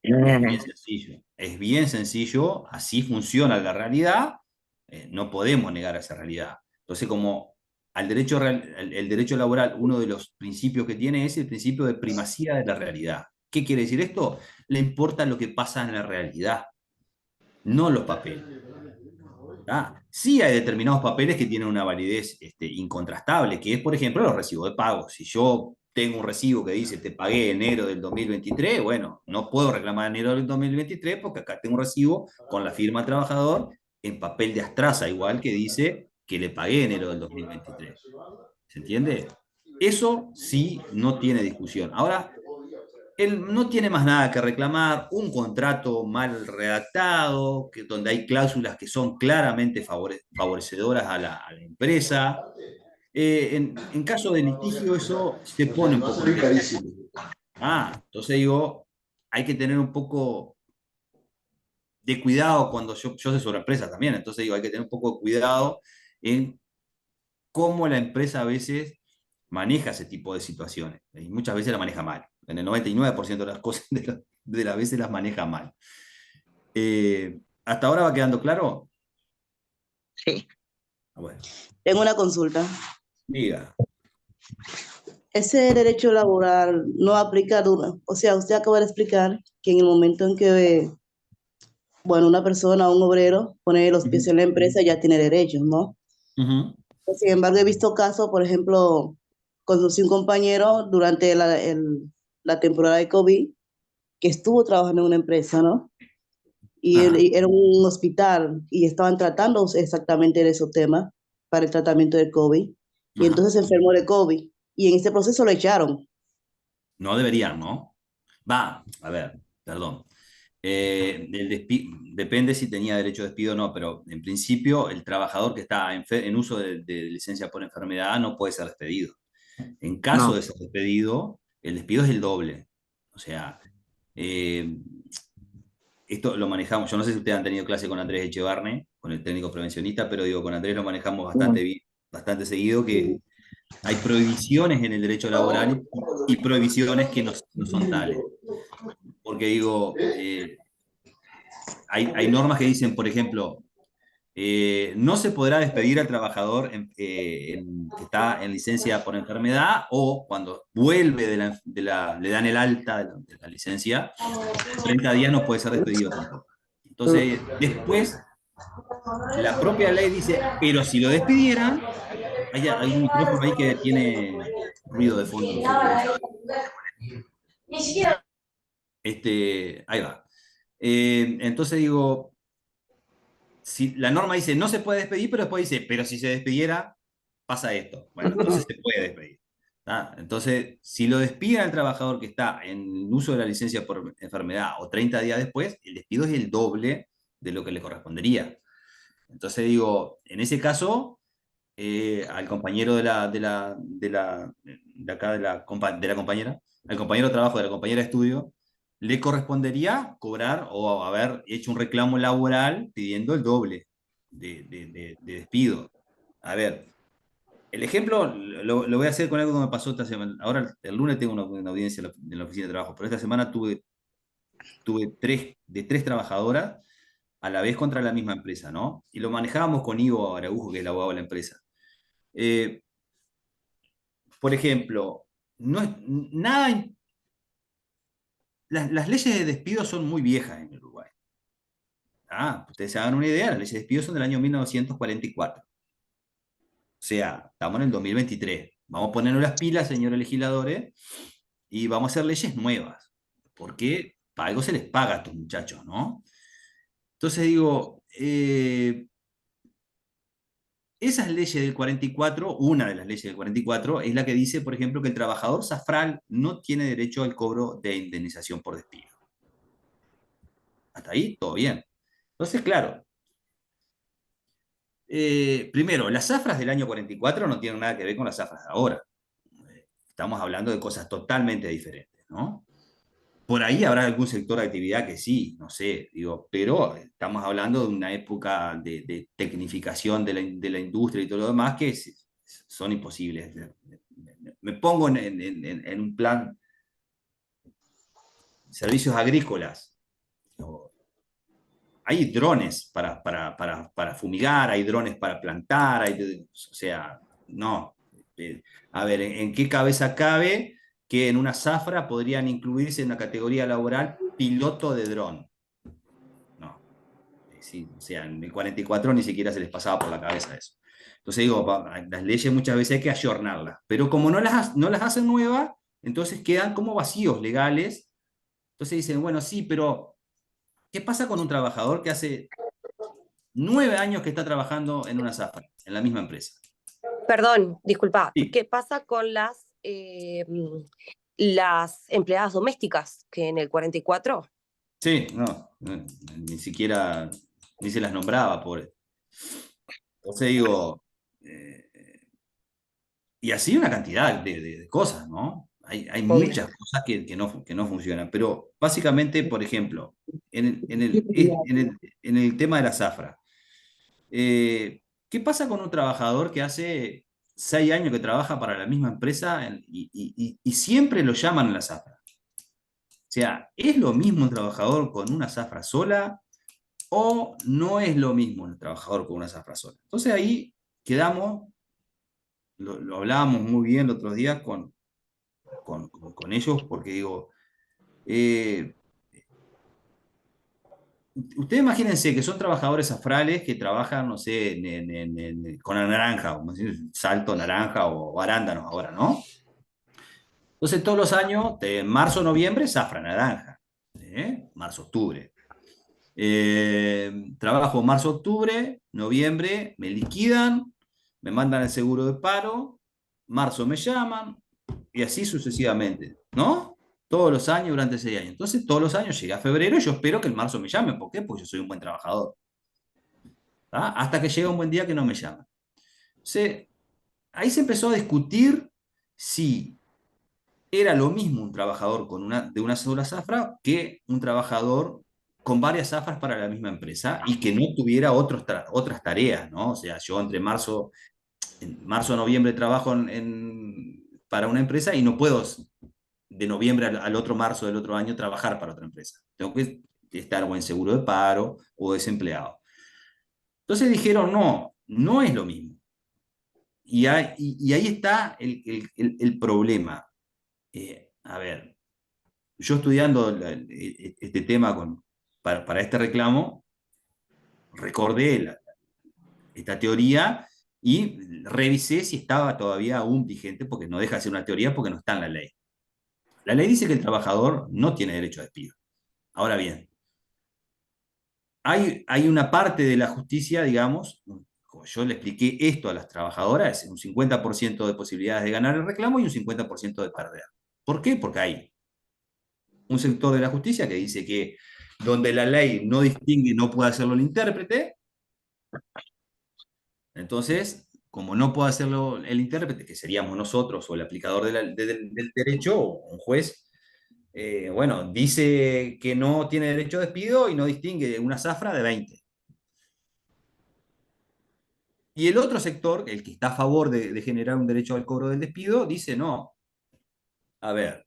Es bien sencillo. Es bien sencillo, así funciona la realidad, no podemos negar esa realidad. Entonces, como el derecho laboral, uno de los principios que tiene es el principio de primacía de la realidad. ¿Qué quiere decir esto? Le importa lo que pasa en la realidad, no los papeles. Sí hay determinados papeles que tienen una validez incontrastable, que es, por ejemplo, los recibos de pago. Si yo tengo un recibo que dice te pagué enero del 2023, bueno, no puedo reclamar enero del 2023 porque acá tengo un recibo con la firma del trabajador en papel de astraza, igual que dice que le pagué enero del 2023. ¿Se entiende? Eso sí no tiene discusión. Ahora, él no tiene más nada que reclamar, un contrato mal redactado, donde hay cláusulas que son claramente favorecedoras a la empresa. En caso de litigio eso se pone un poco carísimo. Entonces digo, hay que tener un poco de cuidado cuando yo asesoro empresas también, entonces digo, hay que tener un poco de cuidado en cómo la empresa a veces maneja ese tipo de situaciones. Y muchas veces la maneja mal. En el 99% de las cosas de las veces las maneja mal. ¿Hasta ahora va quedando claro? Sí. Bueno, Tengo una consulta. diga. Ese derecho laboral no aplica duro. O sea, usted acaba de explicar que en el momento en que, bueno, una persona, un obrero, pone los pies en la empresa, ya tiene derechos, ¿no? Sin embargo, he visto casos, por ejemplo, conocí un compañero durante la temporada de COVID que estuvo trabajando en una empresa, ¿no? Y era un hospital y estaban tratando exactamente de esos temas para el tratamiento del COVID. Y entonces se enfermó de COVID y en ese proceso lo echaron. No deberían, ¿no? A ver, perdón. Depende si tenía derecho de despido o no, pero en principio el trabajador que está en uso de licencia por enfermedad no puede ser despedido. En caso de ser despedido, el despido es el doble. O sea, esto lo manejamos, yo no sé si ustedes han tenido clase con Andrés Echevarne, con el técnico prevencionista, pero digo, con Andrés lo manejamos bastante bien, bastante seguido, que hay prohibiciones en el derecho laboral y prohibiciones que no son tales. Porque digo, hay normas que dicen, por ejemplo, no se podrá despedir al trabajador que está en licencia por enfermedad o cuando vuelve le dan el alta de la licencia, 30 días no puede ser despedido tampoco. Entonces, después, la propia ley dice, pero si lo despidieran, hay un micrófono ahí que tiene ruido de fondo. No sé, ahí va. Entonces digo, si la norma dice no se puede despedir, pero después dice, pero si se despidiera, pasa esto. Bueno, entonces se puede despedir. Entonces, si lo despiden al trabajador que está en uso de la licencia por enfermedad o 30 días después, el despido es el doble de lo que le correspondería. Entonces digo, en ese caso, al compañero de la compañera, al compañero de trabajo de la compañera de estudio, le correspondería cobrar o haber hecho un reclamo laboral pidiendo el doble de despido. A ver, el ejemplo lo voy a hacer con algo que me pasó esta semana. Ahora, el lunes tengo una audiencia en la oficina de trabajo, pero esta semana tuve tres trabajadoras a la vez contra la misma empresa, ¿no? Y lo manejábamos con Ivo Araujo, que es el abogado de la empresa. Por ejemplo, no es nada las leyes de despido son muy viejas en Uruguay. Ustedes se hagan una idea, las leyes de despido son del año 1944. O sea, estamos en el 2023. Vamos a ponernos las pilas, señores legisladores, y vamos a hacer leyes nuevas. Porque para algo se les paga a estos muchachos, ¿no? Entonces digo, esas leyes del 44, una de las leyes del 44, es la que dice, por ejemplo, que el trabajador zafral no tiene derecho al cobro de indemnización por despido. Hasta ahí, todo bien. Entonces, claro, primero, las zafras del año 44 no tienen nada que ver con las zafras de ahora. Estamos hablando de cosas totalmente diferentes, ¿no? Por ahí habrá algún sector de actividad que sí, no sé, digo, pero estamos hablando de una época de tecnificación de la industria y todo lo demás que son imposibles. Me pongo en un plan servicios agrícolas. Hay drones para fumigar, hay drones para plantar, o sea, no. A ver, ¿en qué cabeza cabe que en una zafra podrían incluirse en una categoría laboral piloto de dron? No. Sí, o sea, en el 44 ni siquiera se les pasaba por la cabeza eso. Entonces digo, las leyes muchas veces hay que ayornarlas, pero como no las hacen nuevas, entonces quedan como vacíos legales. Entonces dicen, bueno, sí, pero ¿qué pasa con un trabajador que hace 9 años que está trabajando en una zafra, en la misma empresa? Perdón, disculpa. Sí. ¿Qué pasa con las empleadas domésticas que en el 44? Sí, no, ni siquiera, ni se las nombraba, pobre. Entonces digo, y así una cantidad de cosas, ¿no? Hay muchas cosas que no funcionan, pero básicamente, por ejemplo, en el tema de la zafra, ¿qué pasa con un trabajador que hace 6 años que trabaja para la misma empresa y siempre lo llaman a la zafra? O sea, ¿es lo mismo un trabajador con una zafra sola o no es lo mismo un trabajador con una zafra sola? Entonces ahí quedamos, lo hablábamos muy bien los otros días con ellos, porque digo, ustedes imagínense que son trabajadores zafrales que trabajan, no sé, con la naranja, como decir, salto naranja o arándanos ahora, ¿no? Entonces todos los años, de marzo, noviembre, zafra naranja, marzo, octubre. Trabajo marzo, octubre, noviembre, me liquidan, me mandan el seguro de paro, marzo me llaman, y así sucesivamente, ¿no? Todos los años durante 6 años. Entonces, todos los años llega febrero y yo espero que el marzo me llame. ¿Por qué? Porque yo soy un buen trabajador. Hasta que llega un buen día que no me llaman. Entonces, ahí se empezó a discutir si era lo mismo un trabajador de una sola zafra que un trabajador con varias zafras para la misma empresa y que no tuviera otras tareas, ¿no? O sea, yo entre marzo, noviembre trabajo para una empresa y no puedo de noviembre al otro marzo del otro año trabajar para otra empresa. Tengo que estar o en seguro de paro o desempleado. Entonces dijeron, no es lo mismo. Y ahí está el problema. A ver, yo estudiando este tema para este reclamo, recordé esta teoría y revisé si estaba todavía aún vigente, porque no deja de ser una teoría porque no está en la ley. La ley dice que el trabajador no tiene derecho a despido. Ahora bien, hay una parte de la justicia, digamos, como yo le expliqué esto a las trabajadoras, es un 50% de posibilidades de ganar el reclamo y un 50% de perder. ¿Por qué? Porque hay un sector de la justicia que dice que donde la ley no distingue no puede hacerlo el intérprete. Entonces, como no puede hacerlo el intérprete, que seríamos nosotros o el aplicador del derecho o un juez, bueno, dice que no tiene derecho a despido y no distingue una zafra de 20. Y el otro sector, el que está a favor de generar un derecho al cobro del despido, dice no. A ver,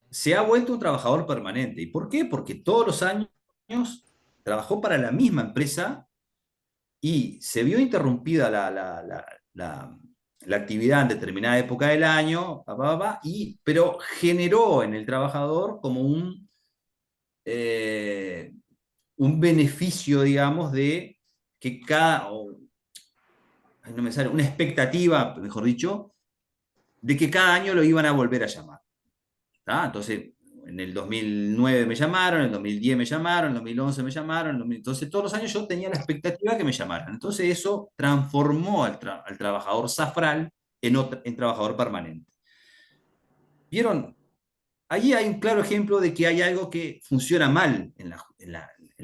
se ha vuelto un trabajador permanente. ¿Y por qué? Porque todos los años trabajó para la misma empresa y se vio interrumpida la actividad en determinada época del año, pero generó en el trabajador como un beneficio, digamos, de que no me sale, una expectativa, mejor dicho, de que cada año lo iban a volver a llamar. ¿Tá? Entonces, en el 2009 me llamaron, en el 2010 me llamaron, en el 2011 me llamaron, entonces todos los años yo tenía la expectativa de que me llamaran. Entonces eso transformó al trabajador zafral en trabajador permanente. ¿Vieron? Allí hay un claro ejemplo de que hay algo que funciona mal en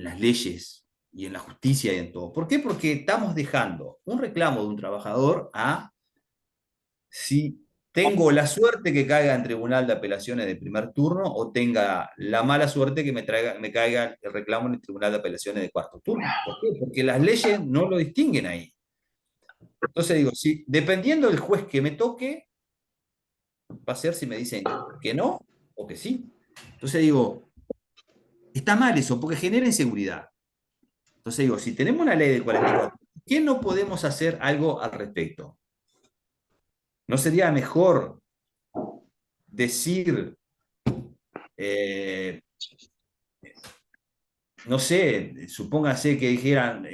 las leyes y en la justicia y en todo. ¿Por qué? Porque estamos dejando un reclamo de un trabajador a si tengo la suerte que caiga en tribunal de apelaciones de primer turno o tenga la mala suerte que me caiga el reclamo en el tribunal de apelaciones de cuarto turno. ¿Por qué? Porque las leyes no lo distinguen ahí. Entonces digo, si, dependiendo del juez que me toque, va a ser si me dicen que no o que sí. Entonces digo, está mal eso, porque genera inseguridad. Entonces digo, si tenemos una ley del 44, ¿por qué no podemos hacer algo al respecto? ¿No sería mejor decir, no sé, supóngase que dijeran,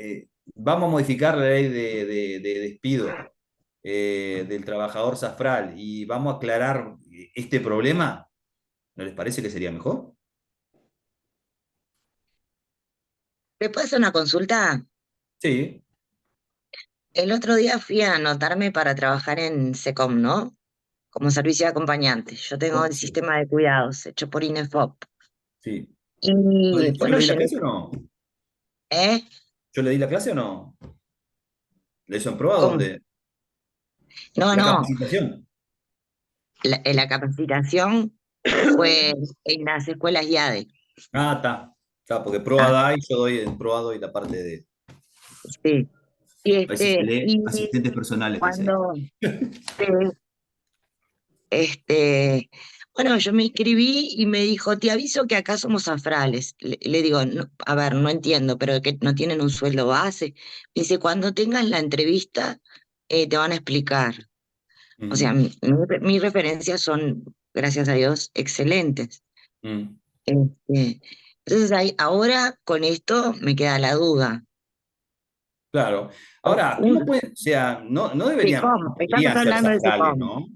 vamos a modificar la ley de despido del trabajador zafral y vamos a aclarar este problema? ¿No les parece que sería mejor? ¿Le puedo hacer una consulta? Sí. El otro día fui a anotarme para trabajar en SECOM, ¿no? Como servicio de acompañante. Yo tengo el sistema de cuidados hecho por INEFOP. Sí. Y ¿Yo bueno, le di la llegué. clase o no? ¿Eh? ¿Yo le di la clase o no? ¿Le hizo en prueba ¿Cómo? dónde? No, La no. capacitación. La capacitación fue en las escuelas IADE. Ah, está. Está, porque prueba da y yo doy en prueba doy la parte de Sí. Y asistentes personales, dice ahí. cuando bueno, yo me inscribí y me dijo, te aviso que acá somos zafrales. Le digo, "No, a ver, no entiendo, pero que no tienen un sueldo base". Dice, cuando tengas la entrevista, te van a explicar. O sea, mis referencias son, gracias a Dios, excelentes. Entonces, ahora con esto me queda la duda. Claro. Ahora, ¿cómo puede? O sea, no SECOM, estamos podrían ser hablando de zafrales, SECOM. ¿no?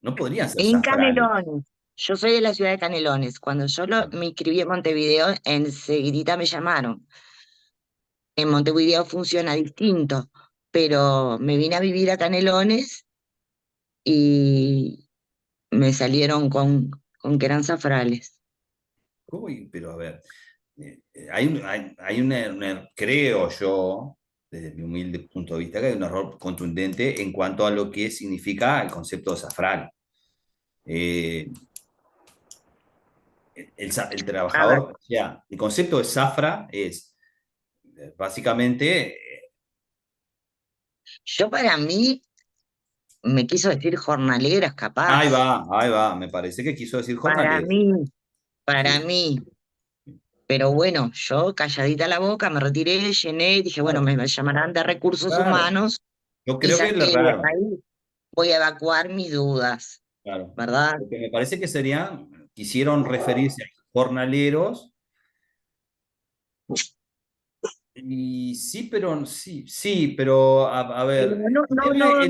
No podrían ser En zafrales. Canelones. Yo soy de la ciudad de Canelones. Cuando yo me inscribí en Montevideo, enseguidita me llamaron. En Montevideo funciona distinto, pero me vine a vivir a Canelones y me salieron con que eran zafrales. Uy, pero a ver, hay creo yo, desde mi humilde punto de vista, que hay un error contundente en cuanto a lo que significa el concepto de zafral. El trabajador, o sea, el concepto de zafra es básicamente. Yo para mí, me quiso decir jornaleras, capaz. Ahí va, me parece que quiso decir Para jornalero. mí. Pero bueno, yo calladita la boca, me retiré, llené, dije, bueno, me llamarán de recursos Claro. humanos Yo y creo que es saqué de raro. ahí, voy a evacuar mis dudas, Claro. ¿verdad? Porque me parece que quisieron referirse a jornaleros. Y sí, pero a ver, No el tema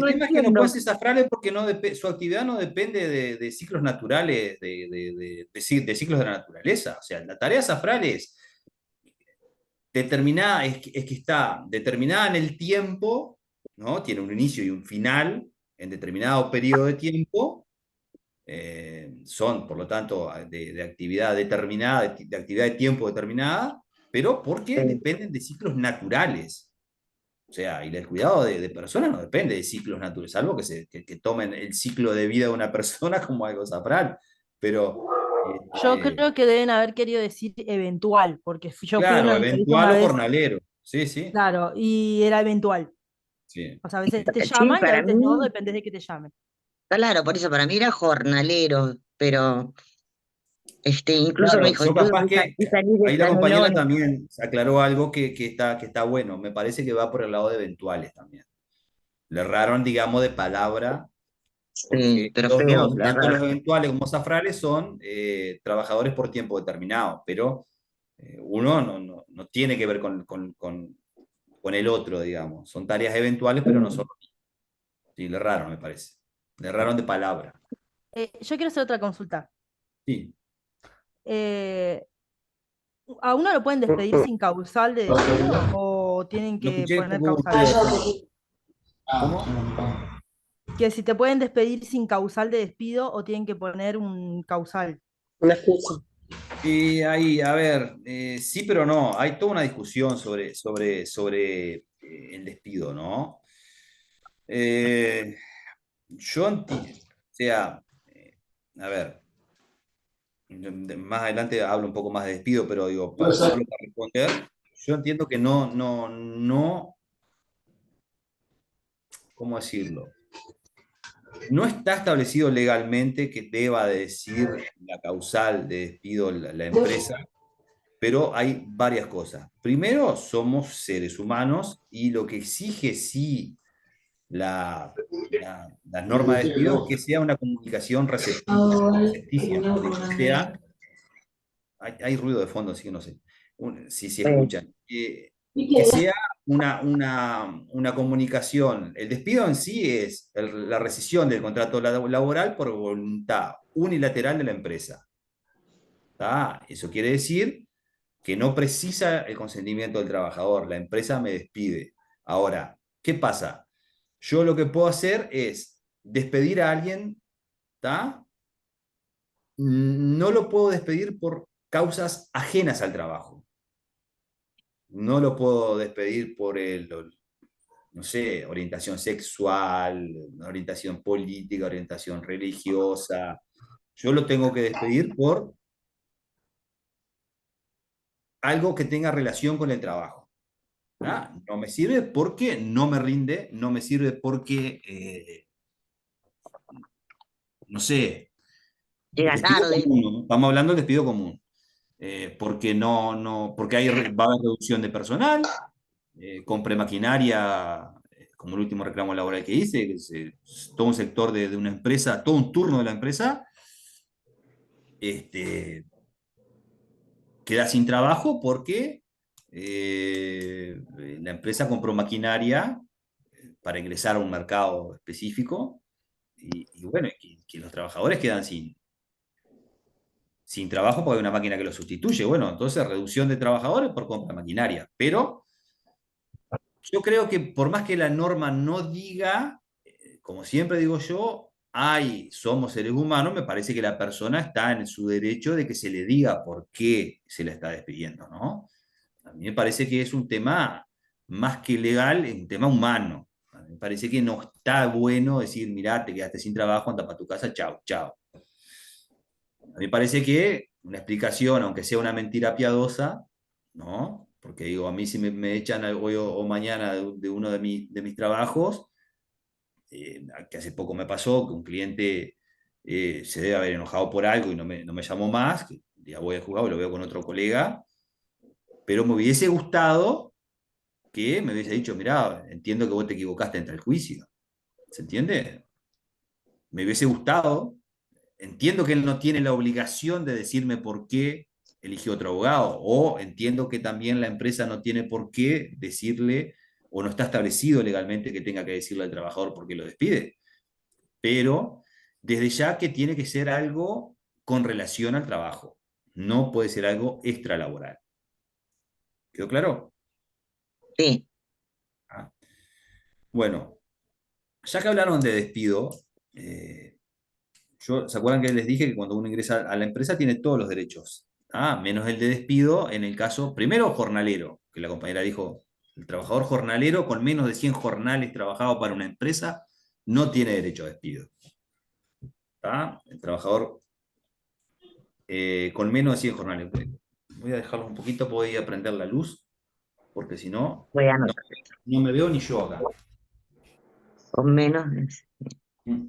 es que no entiendo. puede ser zafrales porque su actividad no depende de ciclos naturales, de ciclos de la naturaleza. O sea, la tarea zafral es determinada, es que está determinada en el tiempo, ¿no? Tiene un inicio y un final en determinado periodo de tiempo. Son, por lo tanto, de actividad determinada, de actividad de tiempo determinada, pero porque dependen de ciclos naturales. O sea, y el cuidado de personas no depende de ciclos naturales, salvo que tomen el ciclo de vida de una persona como algo zafral. Pero. Yo creo que deben haber querido decir eventual, porque yo fui a Claro, una entrevista una eventual o vez, jornalero. Sí, sí. claro, y era eventual. Sí. O sea, a veces te Sí, llaman y a para veces no, mí, depende de que te llamen. claro, por eso para mí era jornalero, pero incluso me Claro, dijo, yo incluso capaz que si salís de ahí la compañera Canelones. también aclaró algo que está bueno. Me parece que va por el lado de eventuales también. Le erraron, digamos, de palabra Sí, pero Los feo, dos, la tanto verdad. los eventuales como Zafrales, son trabajadores por tiempo determinado, pero uno no tiene que ver con el otro, digamos. Son tareas eventuales, pero no son lo mismo. Sí, le erraron, me parece. Le erraron de palabra. Yo quiero hacer otra consulta. Sí. Eh, ¿A uno lo pueden despedir sin causal de despido o tienen No que escuché poner porque hubo un causal? ruido de fondo. ¿Cómo? Que si te pueden despedir sin causal de despido o tienen que poner un causal. Una excusa. Y ahí, a ver, sí, pero no. Hay toda una discusión sobre el despido, ¿no? Eh, o sea, a ver, más adelante hablo un poco más de despido, pero digo, solo para responder, yo entiendo que no, ¿cómo decirlo? No está establecido legalmente que deba decir la causal de despido la empresa, pero hay varias cosas. Primero, somos seres humanos y lo que exige sí la norma de despido es que sea una comunicación recepticia, es decir, que sea, hay ruido de fondo, así que no sé, si escuchan, que sea una comunicación. El despido en sí es la rescisión del contrato laboral por voluntad unilateral de la empresa. ¿Tá? Eso quiere decir que no precisa el consentimiento del trabajador, la empresa me despide. Ahora, ¿qué pasa? Yo lo que puedo hacer es despedir a alguien, ¿tá? No lo puedo despedir por causas ajenas al trabajo. No lo puedo despedir por no sé, orientación sexual, orientación política, orientación religiosa. Yo lo tengo que despedir por algo que tenga relación con el trabajo. ¿Ah? No me sirve porque no me rinde, no me sirve porque, no sé, el Llega despido tarde. común, ¿no? Estamos hablando del despido común. Porque porque va a haber reducción de personal, compré maquinaria, como el último reclamo laboral que hice, que todo un sector de una empresa, todo un turno de la empresa, este, queda sin trabajo porque la empresa compró maquinaria para ingresar a un mercado específico y bueno, que los trabajadores quedan sin trabajo porque hay una máquina que los sustituye. Bueno, entonces reducción de trabajadores por compra de maquinaria. Pero yo creo que por más que la norma no diga, como siempre digo yo, somos seres humanos, me parece que la persona está en su derecho de que se le diga por qué se la está despidiendo, ¿no? A mí me parece que es un tema más que legal, es un tema humano. A mí me parece que no está bueno decir, mirá, te quedaste sin trabajo, anda para tu casa, chao, chao. A mí me parece que una explicación, aunque sea una mentira piadosa, ¿no? Porque digo, a mí si me echan hoy o mañana de uno de mis trabajos, que hace poco me pasó, que un cliente se debe haber enojado por algo y no me llamó más, que ya voy a jugar y lo veo con otro colega, pero me hubiese gustado que me hubiese dicho, mirá, entiendo que vos te equivocaste entre el juicio. ¿Se entiende? Me hubiese gustado. Entiendo que él no tiene la obligación de decirme por qué eligió otro abogado, o entiendo que también la empresa no tiene por qué decirle, o no está establecido legalmente que tenga que decirle al trabajador por qué lo despide. Pero desde ya que tiene que ser algo con relación al trabajo, no puede ser algo extralaboral. ¿Quedó claro? Sí, Ah. Bueno, ya que hablaron de despido, eh, ¿se acuerdan que les dije que cuando uno ingresa a la empresa tiene todos los derechos? Menos el de despido en el caso, primero jornalero, que la compañera dijo, el trabajador jornalero con menos de 100 jornales trabajado para una empresa no tiene derecho a despido. El trabajador con menos de 100 jornales. Voy a dejarlo un poquito, voy a prender la luz, porque si no, voy a no, anotar. no me veo ni yo acá. Con menos. Mm.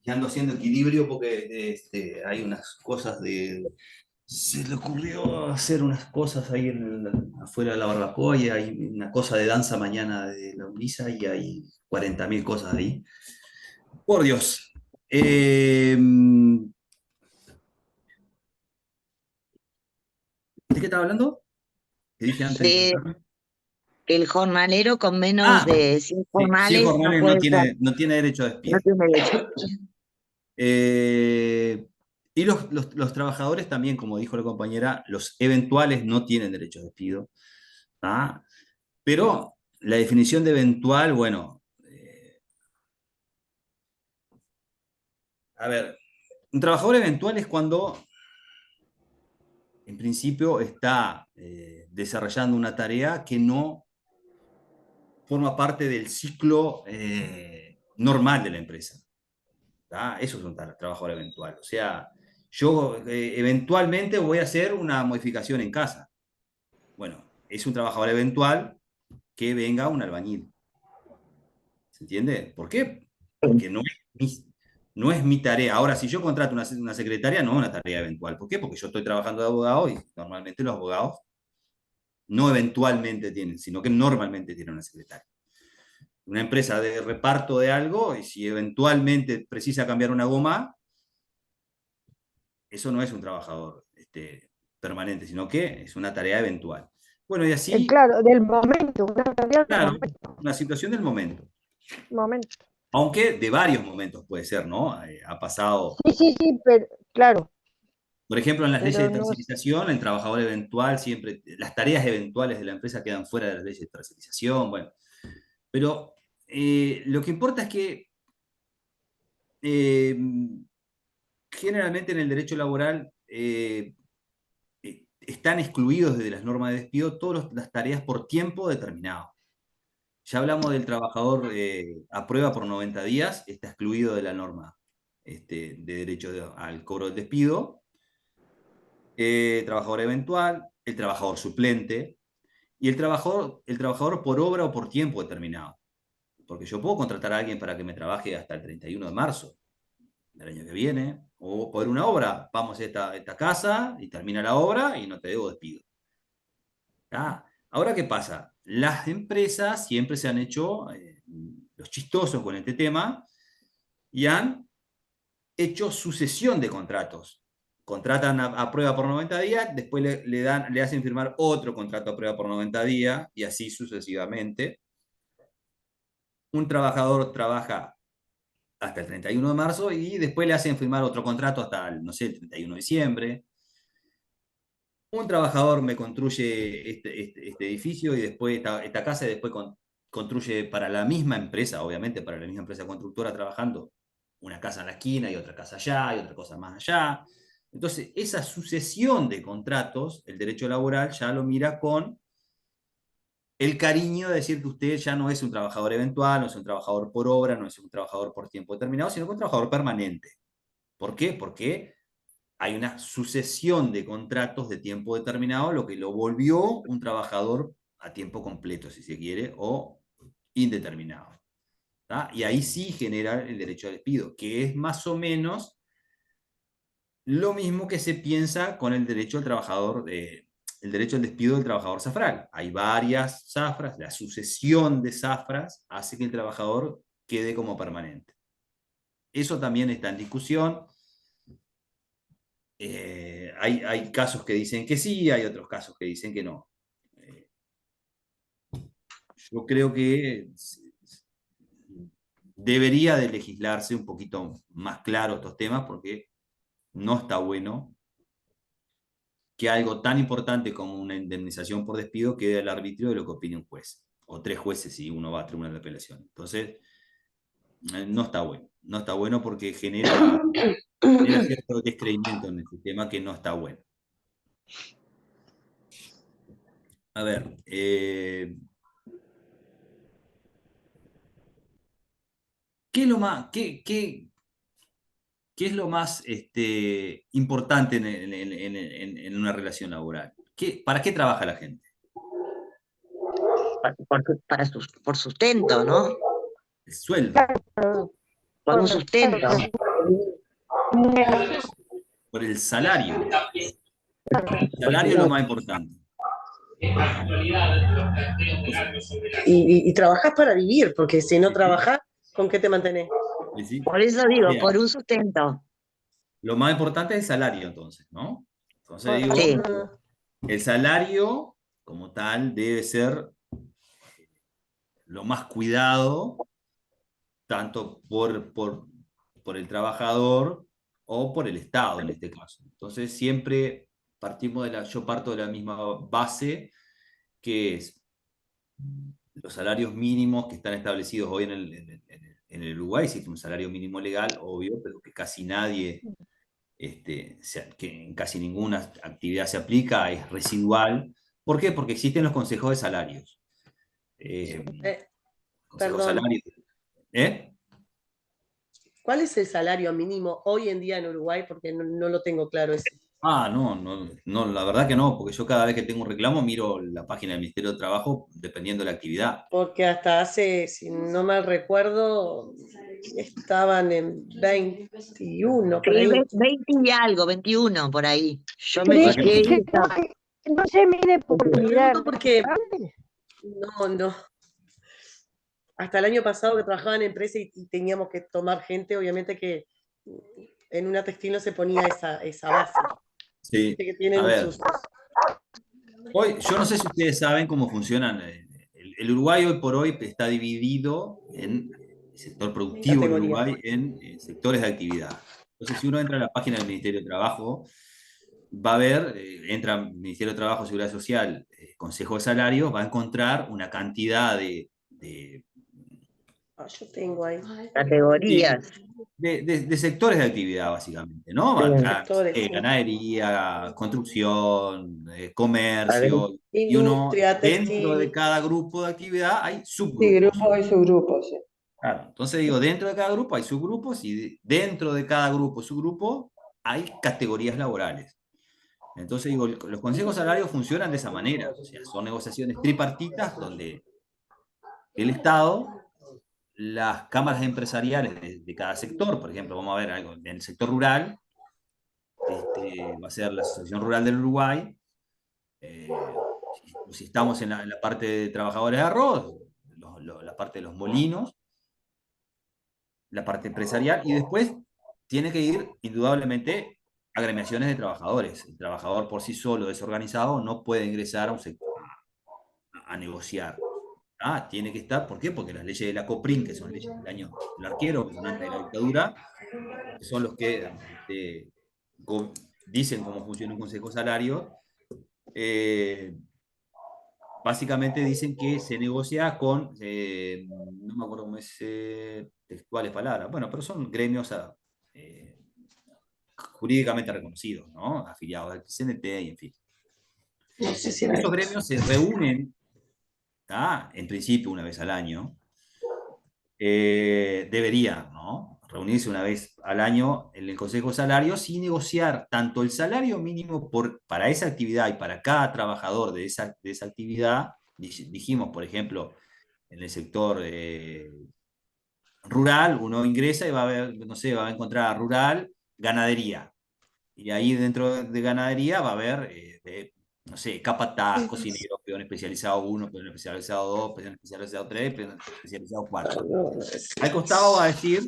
y ando haciendo equilibrio porque hay unas cosas de... Se le ocurrió hacer unas cosas ahí afuera de la barbacoa y hay una cosa de danza mañana de la UNISA y hay 40.000 cosas ahí. Por Dios. ¿De qué estaba hablando? ¿Qué dije antes? De el jornalero con menos Ah, de 100 sí, 100 jornales no jornales puede estar, no tiene derecho a no despido. tiene derecho. Y los trabajadores también, como dijo la compañera, los eventuales no tienen derecho a despido. ¿Ah? Pero la definición de eventual, bueno, a ver, un trabajador eventual es cuando, en principio, está desarrollando una tarea que no forma parte del ciclo normal de la empresa. ¿Tá? Eso es un trabajador eventual. O sea, yo eventualmente voy a hacer una modificación en casa. Bueno, es un trabajador eventual que venga un albañil. ¿Se entiende? ¿Por qué? Porque no es mi tarea. Ahora, si yo contrato una secretaria, no es una tarea eventual. ¿Por qué? Porque yo estoy trabajando de abogado y normalmente los abogados no eventualmente tienen, sino que normalmente tienen una secretaria. Una empresa de reparto de algo, y si eventualmente precisa cambiar una goma, eso no es un trabajador permanente, sino que es una tarea eventual. Bueno, y así, Claro, del momento, una tarea del claro, momento. una situación del momento. Momento. Aunque de varios momentos puede ser, ¿no? Ha pasado, Sí, pero claro, por ejemplo, en las leyes de pero no. tercerización, el trabajador eventual siempre, las tareas eventuales de la empresa quedan fuera de las leyes de tercerización, bueno. Pero lo que importa es que eh, generalmente en el derecho laboral están excluidos desde las normas de despido todas las tareas por tiempo determinado. Ya hablamos del trabajador a prueba por 90 días, está excluido de la norma de derecho al cobro del despido. Trabajador eventual, el trabajador suplente y el trabajador por obra o por tiempo determinado. Porque yo puedo contratar a alguien para que me trabaje hasta el 31 de marzo del año que viene, o por una obra, vamos a esta casa y termina la obra y no te debo despido. ¿Ah? Ahora, ¿qué pasa? Las empresas siempre se han hecho los chistosos con este tema y han hecho sucesión de contratos. Contratan a prueba por 90 días, después le hacen firmar otro contrato a prueba por 90 días y así sucesivamente. Un trabajador trabaja hasta el 31 de marzo y después le hacen firmar otro contrato hasta, no sé, el 31 de diciembre. Un trabajador me construye este edificio y después esta casa y después construye para la misma empresa, obviamente para la misma empresa constructora trabajando, una casa en la esquina y otra casa allá y otra cosa más allá. Entonces, esa sucesión de contratos, el derecho laboral ya lo mira con el cariño de decir que usted ya no es un trabajador eventual, no es un trabajador por obra, no es un trabajador por tiempo determinado, sino que un trabajador permanente. ¿Por qué? Porque hay una sucesión de contratos de tiempo determinado, lo que lo volvió un trabajador a tiempo completo, si se quiere, o indeterminado. ¿Tá? Y ahí sí genera el derecho al despido, que es más o menos lo mismo que se piensa con el derecho al trabajador, el derecho al despido del trabajador zafral. Hay varias zafras, la sucesión de zafras hace que el trabajador quede como permanente. Eso también está en discusión. Hay casos que dicen que sí, hay otros casos que dicen que no. Yo creo que debería de legislarse un poquito más claro estos temas porque no está bueno que algo tan importante como una indemnización por despido quede al arbitrio de lo que opine un juez, o 3 jueces si uno va a tribunal de apelación. Entonces, no está bueno. No está bueno porque genera cierto descreimiento en el sistema que no está bueno. A ver, ¿qué es lo más, qué es lo más importante en una relación laboral? ¿Para qué trabaja la gente? Por sustento, ¿no? El sueldo. Claro, Por un sustento. Por el salario. El salario es lo más importante. Y trabajás para vivir, porque si no trabajás, ¿con qué te mantenés? ¿Sí? Por eso digo, Bien. por un sustento. Lo más importante es el salario, entonces, ¿no? Entonces digo, Sí. el salario como tal debe ser lo más cuidado, tanto por el trabajador o por el Estado en este caso. Entonces siempre yo parto de la misma base, que es los salarios mínimos que están establecidos hoy en el Uruguay. Existe un salario mínimo legal, obvio, pero que casi nadie, que en casi ninguna actividad se aplica, es residual. ¿Por qué? Porque existen los consejos de salarios. Consejos de Perdón. salarios. ¿Cuál es el salario mínimo hoy en día en Uruguay? Porque no lo tengo claro ese. No, la verdad que no, porque yo cada vez que tengo un reclamo miro la página del Ministerio de Trabajo dependiendo de la actividad. Porque hasta hace, si no mal recuerdo, estaban en 21, por Sí, ahí. 20 y algo, 21 por ahí. Yo me ¿Cree fijé y que estaba- no se mide por mirar? Pregunto porque no. Hasta el año pasado que trabajaba en empresa y teníamos que tomar gente, obviamente que en una textil no se ponía esa base. Sí, Que tienen a ver. sus... Hoy, yo no sé si ustedes saben cómo funcionan. El Uruguay hoy por hoy está dividido en el sector productivo del Categoría. Uruguay en sectores de actividad. Entonces, si uno entra a la página del Ministerio de Trabajo, va a ver, entra Ministerio de Trabajo, Seguridad Social, Consejo de Salarios, va a encontrar una cantidad Yo tengo ahí. categorías. de sectores de actividad, básicamente, ¿no? Sectores, sí. Ganadería, construcción, comercio, y uno, Industria, dentro de textil. cada grupo de actividad hay Sí, subgrupos. grupos y subgrupos, sí. Claro, entonces digo, dentro de cada grupo hay subgrupos y dentro de cada grupo, subgrupo, hay categorías laborales. Entonces digo, los consejos salarios funcionan de esa manera, o sea, son negociaciones tripartitas donde el Estado, las cámaras empresariales de cada sector, por ejemplo, vamos a ver algo en el sector rural, va a ser la Asociación Rural del Uruguay, si estamos en la parte de trabajadores de arroz, la parte de los molinos, la parte empresarial, y después tiene que ir indudablemente agremiaciones de trabajadores. El trabajador por sí solo desorganizado no puede ingresar a un sector a negociar. Tiene que estar, ¿por qué? Porque las leyes de la COPRIN, que son leyes del año del arquero, que son antes de la dictadura, que son los que dicen cómo funciona un consejo salario, básicamente dicen que se negocia con, no me acuerdo cómo es textuales palabras, bueno, pero son gremios jurídicamente reconocidos, ¿no? Afiliados al CNT y en fin. No sé si Esos gremios se reúnen, en principio una vez al año, deberían, ¿no? Reunirse una vez al año en el Consejo de Salarios y negociar tanto el salario mínimo para esa actividad y para cada trabajador de esa actividad. Dijimos, por ejemplo, en el sector rural, uno ingresa y va a ver, no sé, va a encontrar rural, ganadería. Y ahí dentro de ganadería va a haber, no sé, capataz, cocinero, peón especializado 1, peón especializado 2, peón especializado 3, peón especializado 4. Al costado va a decir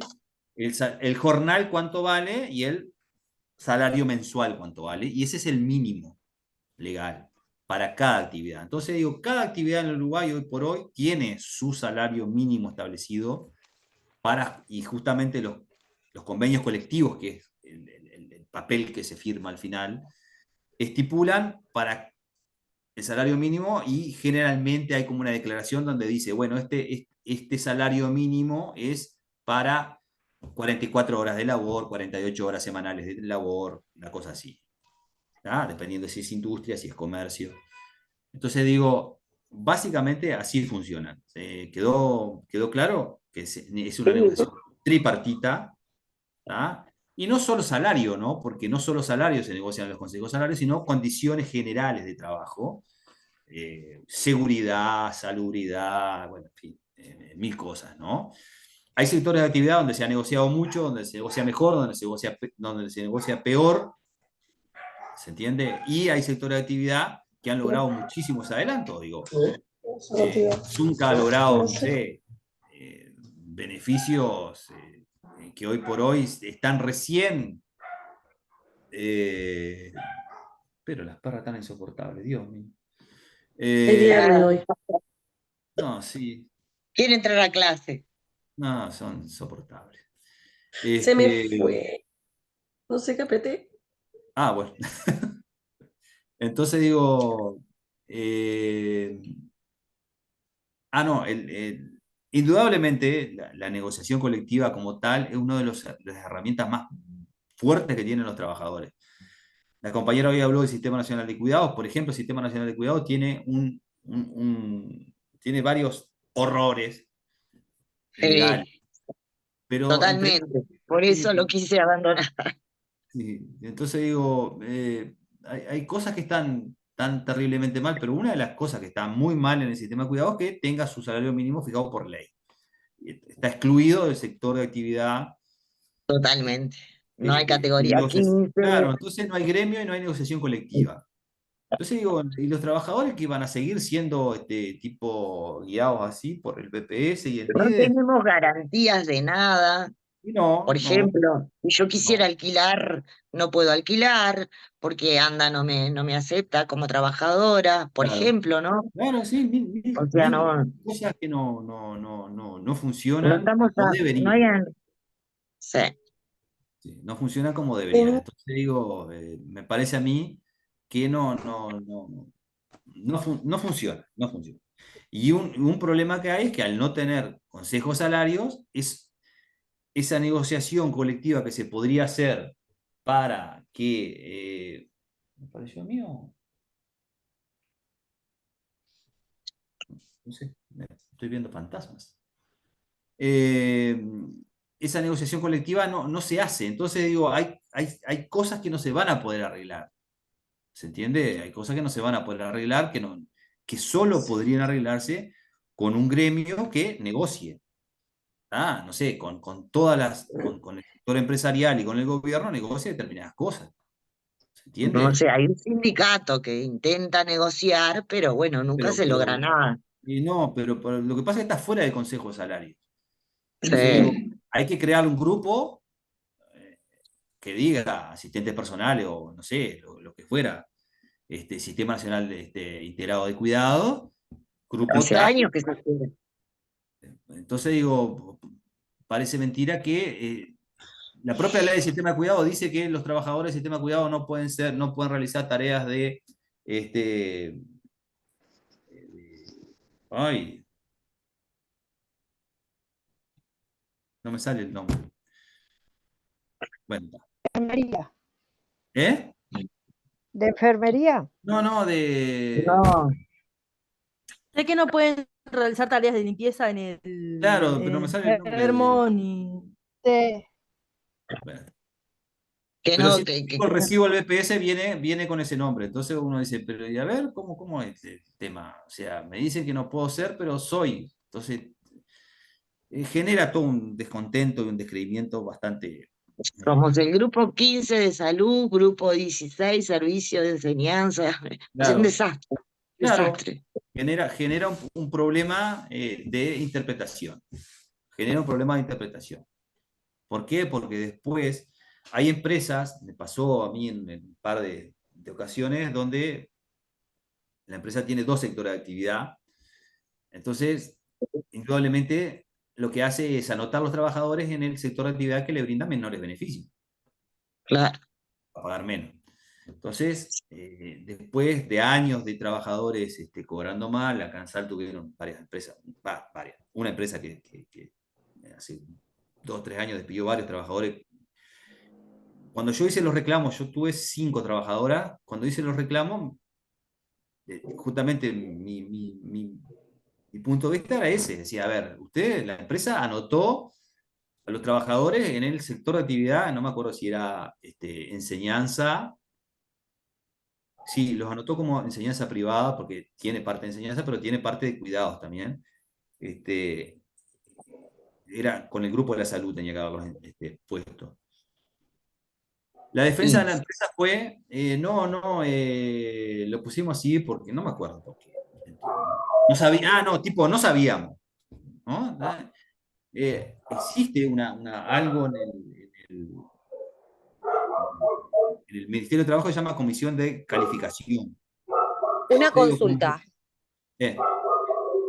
el jornal cuánto vale y el salario mensual cuánto vale, y ese es el mínimo legal para cada actividad. Entonces digo, cada actividad en el Uruguay hoy por hoy tiene su salario mínimo establecido y justamente los convenios colectivos, que es el papel que se firma al final, estipulan para el salario mínimo, y generalmente hay como una declaración donde dice, bueno, este salario mínimo es para 44 horas de labor, 48 horas semanales de labor, una cosa así, dependiendo si es industria, si es comercio. Entonces digo, básicamente así funcionan. ¿Quedó claro? Que es una negociación tripartita, y no solo salario, ¿no? Porque no solo salario se negocian en los consejos salarios, sino condiciones generales de trabajo, seguridad, salubridad, bueno, en fin, mil cosas, ¿no? hay sectores de actividad donde se ha negociado mucho, donde se negocia mejor, donde se negocia peor, ¿se entiende? Y hay sectores de actividad que han logrado muchísimos adelantos, digo. Zunca ha logrado, no sé, beneficios que hoy por hoy están recién. Pero las perras están insoportables, Dios mío. Es viernes hoy. No, sí. Quiere entrar a clase. No, son insoportables. Se me fue. No sé qué apreté. Ah, bueno. Entonces digo. No, indudablemente la negociación colectiva como tal es una de las herramientas más fuertes que tienen los trabajadores. La compañera hoy habló del Sistema Nacional de Cuidados. Por ejemplo, el Sistema Nacional de Cuidados tiene tiene varios horrores legales. Pero totalmente. Por eso lo quise abandonar. Sí, entonces digo, hay cosas que están tan terriblemente mal, pero una de las cosas que está muy mal en el sistema de cuidados es que tenga su salario mínimo fijado por ley. Está excluido del sector de actividad. Totalmente. No hay categoría Entonces, 15. claro, entonces no hay gremio y no hay negociación colectiva. Entonces digo, ¿y los trabajadores que van a seguir siendo tipo guiados así por el BPS y el No MIDES? tenemos garantías de nada. No, Por ejemplo, si yo quisiera alquilar, no puedo alquilar, porque ANDA no me acepta como trabajadora, por claro. ejemplo, ¿no? Claro, sí, O sea, no cosas que no funcionan estamos como no deberían. hayan. Sí. Sí, no funcionan como deberían. Entonces digo, me parece a mí que no funciona, no funciona. Y un problema que hay es que al no tener consejos salarios, esa negociación colectiva que se podría hacer para que... ¿me pareció mío? No sé, estoy viendo fantasmas. Esa negociación colectiva no se hace. Entonces digo, hay cosas que no se van a poder arreglar. ¿Se entiende? Hay cosas que no se van a poder arreglar, que solo podrían arreglarse con un gremio que negocie. No sé, con el sector empresarial y con el gobierno negocie determinadas cosas. ¿Se entiende? No sé, hay un sindicato que intenta negociar, pero bueno, nunca se logra nada. Y no, pero lo que pasa es que está fuera del Consejo de Salarios. Sí. Entonces digo, hay que crear un grupo que diga asistentes personales o no sé, lo que fuera, Sistema Nacional Integrado de Cuidado, grupo Hace tal. años que se hace. Entonces digo, parece mentira que la propia ley del sistema de cuidado dice que los trabajadores del sistema de cuidado no pueden realizar tareas ay, no me sale el nombre. Bueno. Enfermería. ¿Eh? ¿De enfermería? No, No. Sé que no pueden realizar tareas de limpieza en el Claro, pero no me sale el nombre enfermo ni. Sí. Bueno. Que Pero no, si el recibo del BPS viene con ese nombre. Entonces uno dice, pero y a ver, ¿cómo es el tema? O sea, me dicen que no puedo ser, pero soy. Entonces, genera todo un descontento y un descreimiento bastante. Somos el grupo 15 de salud, grupo 16, servicio de enseñanza. Es un Claro, desastre. claro. Desastre. Genera un problema de interpretación. Genera un problema de interpretación. ¿Por qué? Porque después hay empresas, me pasó a mí en un par de ocasiones, donde la empresa tiene dos sectores de actividad. Entonces, indudablemente, lo que hace es anotar a los trabajadores en el sector de actividad que le brinda menores beneficios. Claro. A pagar menos. Entonces, después de años de trabajadores cobrando mal, acá en Salto tuvieron varias empresas, varias. Una empresa que hace 2 o 3 años despidió varios trabajadores. Cuando yo hice los reclamos, yo tuve 5 trabajadoras. Cuando hice los reclamos, justamente mi punto de vista era ese. Decía, a ver, la empresa anotó a los trabajadores en el sector de actividad, no me acuerdo si era enseñanza. Sí, los anotó como enseñanza privada, porque tiene parte de enseñanza, pero tiene parte de cuidados también. era con el grupo de la salud, tenía que haberlos puesto. La defensa de la empresa fue, lo pusimos así porque, no me acuerdo por qué. No sabía, no sabíamos, ¿no? Existe algo en el Ministerio de Trabajo que se llama Comisión de Calificación. Una Yo digo, consulta.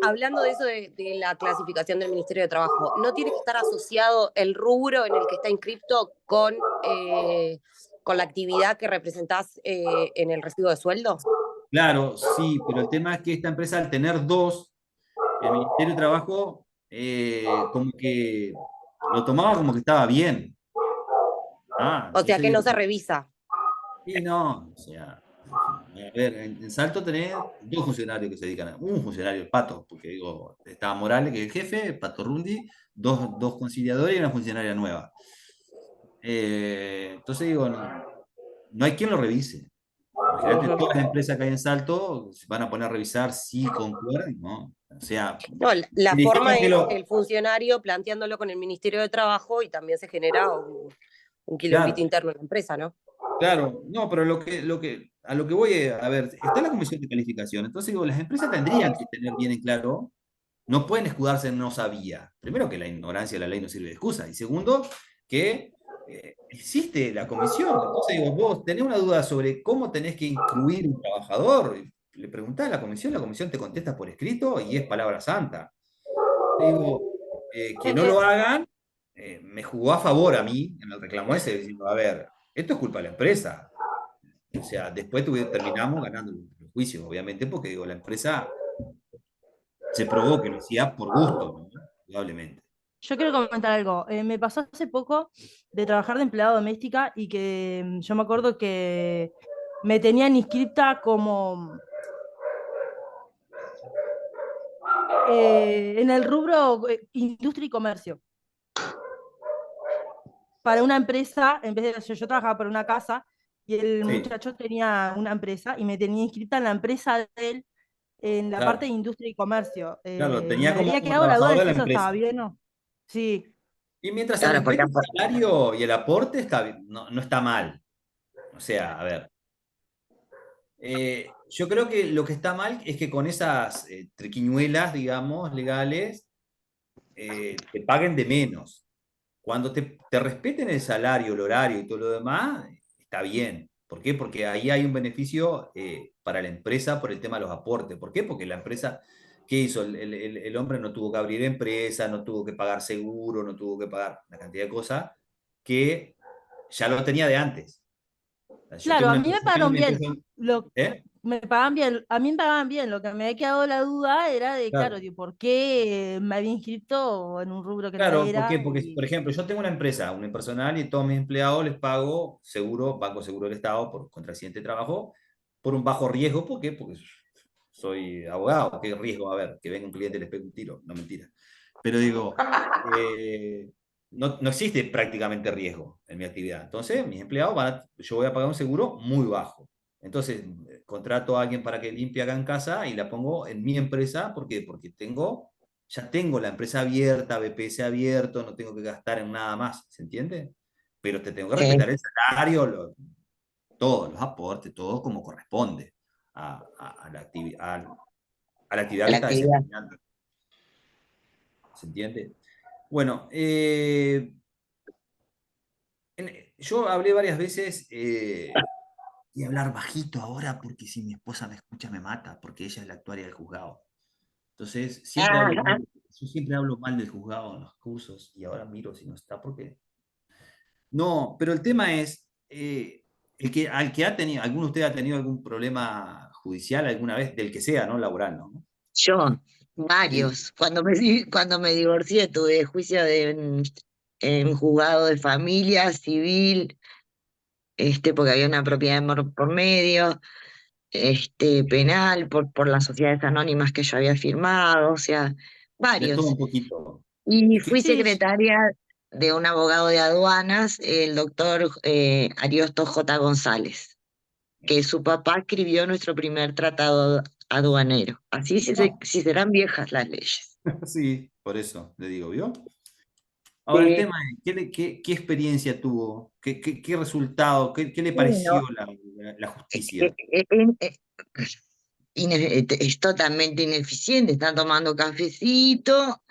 Hablando de eso de la clasificación del Ministerio de Trabajo, ¿no tiene que estar asociado el rubro en el que está inscripto con la actividad que representás en el recibo de sueldo? Claro, sí, pero el tema es que esta empresa, al tener dos, el Ministerio de Trabajo como que lo tomaba como que estaba bien. O sea, que no se revisa. Sí, no, o sea, a ver, en Salto tenés dos funcionarios que se dedican un funcionario, el Pato, porque digo, estaba Morales, que es el jefe, Pato Rundi, dos conciliadores y una funcionaria nueva. Entonces digo, no hay quien lo revise. Imagínate, todas las empresas que hay en Salto se van a poner a revisar si concuerdan, ¿no? O sea, no, la si forma es lo... el funcionario planteándolo con el Ministerio de Trabajo y también se genera un quilombito interno en la empresa, ¿no? Claro, no, pero a lo que voy es, a ver, está la comisión de calificación, entonces digo, las empresas tendrían que tener bien en claro, no pueden escudarse en no sabía. Primero, que la ignorancia de la ley no sirve de excusa, y segundo, que existe la comisión. Entonces digo, vos tenés una duda sobre cómo tenés que incluir un trabajador, le preguntás a la comisión te contesta por escrito y es palabra santa. Digo, que no lo hagan, me jugó a favor a mí en el reclamo ese, diciendo, a ver, esto es culpa de la empresa. O sea, después terminamos ganando el juicio, obviamente, porque digo, la empresa se probó que lo hacía por gusto, ¿no? Probablemente. Yo quiero comentar algo. Me pasó hace poco de trabajar de empleada doméstica y que yo me acuerdo que me tenían inscripta como en el rubro industria y comercio. Para una empresa, en vez de yo trabajaba para una casa y el muchacho tenía una empresa y me tenía inscrita en la empresa de él en la parte de industria y comercio. Claro, tenía me como había quedado la duda trabajador de de si la eso empresa. estaba bien o no. Sí. Y mientras se respete el salario y el aporte, está bien, no está mal. O sea, a ver. Yo creo que lo que está mal es que con esas triquiñuelas, digamos, legales, te paguen de menos. Cuando te respeten el salario, el horario y todo lo demás, está bien. ¿Por qué? Porque ahí hay un beneficio para la empresa por el tema de los aportes. ¿Por qué? Porque la empresa, ¿qué hizo? El hombre no tuvo que abrir empresa, no tuvo que pagar seguro, no tuvo que pagar una cantidad de cosas que ya lo tenía de antes. Claro, a mí me pagaron bien. Me pagaban bien, a mí me pagaban bien. Lo que me había quedado la duda era de, claro, ¿por qué me había inscrito en un rubro que no Claro, era? ¿por qué? Porque, por ejemplo, yo tengo una empresa unipersonal y todos mis empleados les pago seguro, Banco Seguro del Estado, contra accidente de trabajo, por un bajo riesgo. ¿Por qué? Porque soy abogado. ¿Qué riesgo? A ver, que venga un cliente y les pegue un tiro. No, mentira. Pero digo, no existe prácticamente riesgo en mi actividad. Entonces, mis empleados yo voy a pagar un seguro muy bajo. Entonces, contrato a alguien para que limpie acá en casa y la pongo en mi empresa. ¿Por qué? Porque ya tengo la empresa abierta, BPS abierto, no tengo que gastar en nada más, ¿se entiende? Pero te tengo que respetar el salario, todos los aportes, todo como corresponde a la actividad que está desempeñando. ¿Se entiende? Bueno, yo hablé varias veces, y hablar bajito ahora porque si mi esposa me escucha me mata, porque ella es la actuaria del juzgado. Entonces, yo siempre hablo mal del juzgado en los cursos y ahora miro si no está porque... No, pero el tema es, al que ha tenido, ¿alguno de ustedes ha tenido algún problema judicial alguna vez, del que sea, no laboral, ¿no? Yo, varios. Sí. Cuando me divorcié tuve juicio en juzgado de familia, civil, porque había una propiedad por medio, penal, por las sociedades anónimas que yo había firmado, o sea, De todo varios. un poquito. Y fui secretaria de un abogado de aduanas, el doctor Ariosto J. González, que su papá escribió nuestro primer tratado aduanero. Así si serán viejas las leyes. Sí, por eso le digo, ¿vio? Ahora el tema es, ¿qué experiencia tuvo? ¿Qué resultado? ¿Qué le pareció Bueno, la justicia? es totalmente ineficiente, están tomando cafecito.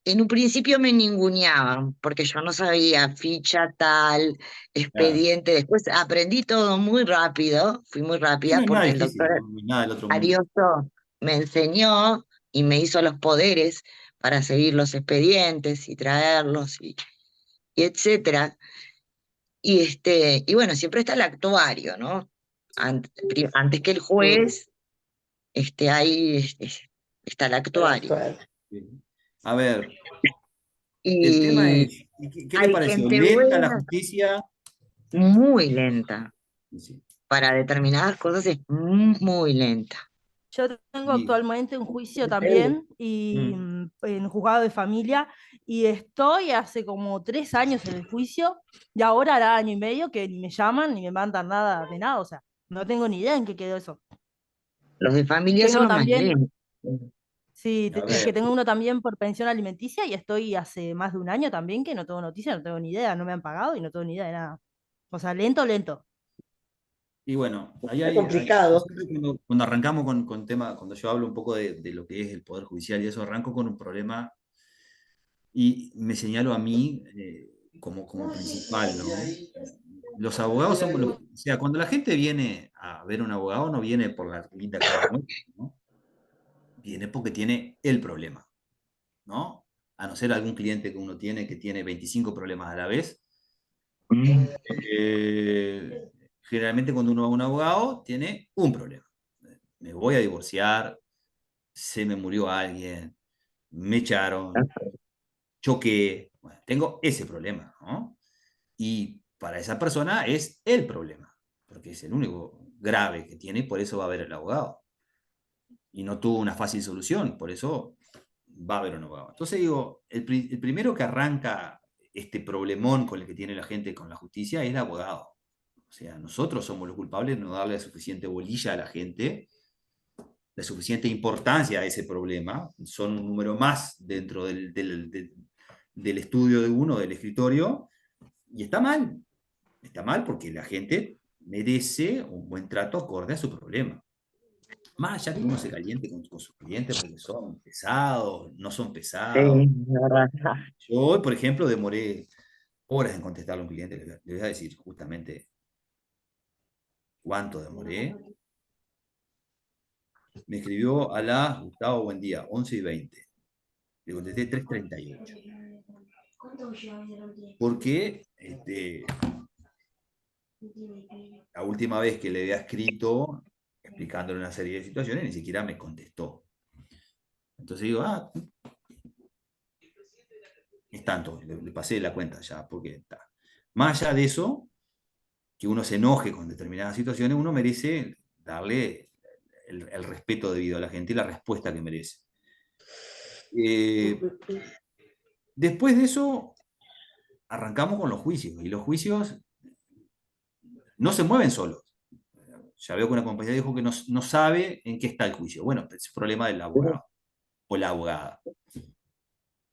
En un principio me ninguneaban, porque yo no sabía ficha tal, Claro. expediente. Después aprendí todo muy rápido, fui muy Sí, no rápida, es nada porque el difícil, doctor no es nada del otro mundo. Ariosto me enseñó y me hizo los poderes para seguir los expedientes y traerlos y etcétera. Y bueno, siempre está el actuario, ¿no? Antes que el juez, ahí está el actuario. Sí. A ver, el tema Y es, ¿qué le hay pareció? gente ¿Lenta la buena, justicia? muy lenta. Sí. Para determinadas cosas es muy lenta. Yo tengo Y- actualmente un juicio también y Mm. en juzgado de familia y estoy hace como 3 años en el juicio y ahora hará año y medio que ni me llaman ni me mandan nada de nada, o sea, no tengo ni idea en qué quedó eso. Los de familia son Tengo los más también, lentos. sí, A es que ver, tengo uno también por pensión alimenticia y estoy hace más de un año también que no tengo noticia, no tengo ni idea, no me han pagado y no tengo ni idea de nada. O sea, lento, lento. y bueno, ahí Está yo complicado. siempre cuando arrancamos con tema, cuando yo hablo un poco de lo que es el Poder Judicial y eso, arranco con un problema y me señalo a mí como principal, ¿no? Los abogados son, o sea, cuando la gente viene a ver un abogado, no viene por la linda cara nuestra, ¿no? Viene porque tiene el problema, ¿no? A no ser algún cliente que uno tiene que tiene 25 problemas a la vez. Mm. Generalmente cuando uno va a un abogado, tiene un problema. Me voy a divorciar, se me murió alguien, me echaron, choqué. Bueno, tengo ese problema, ¿no? Y para esa persona es el problema, porque es el único grave que tiene, por eso va a ver el abogado. Y no tuvo una fácil solución, por eso va a haber un abogado. Entonces digo, el primero que arranca este problemón con el que tiene la gente con la justicia es el abogado. O sea, nosotros somos los culpables de no darle suficiente bolilla a la gente, la suficiente importancia a ese problema. Son un número más dentro del estudio de uno, del escritorio, y está mal. Está mal porque la gente merece un buen trato acorde a su problema. Más allá que uno se caliente con sus clientes porque son pesados, no son Sí, pesados. la verdad. Yo hoy, por ejemplo, demoré horas en contestarle a un cliente. Le voy a decir justamente cuánto demoré. Me escribió a la, Gustavo, buen día, 11:20. Le contesté 3:38. Porque la última vez que le había escrito explicándole una serie de situaciones, ni siquiera me contestó. Entonces digo, es tanto, le pasé la cuenta ya, porque está. Más allá de eso, que uno se enoje con determinadas situaciones, uno merece darle el respeto debido a la gente y la respuesta que merece. Después de eso, arrancamos con los juicios, y los juicios no se mueven solos. Ya veo que una compañía dijo que no sabe en qué está el juicio. Bueno, es problema del abogado o la abogada.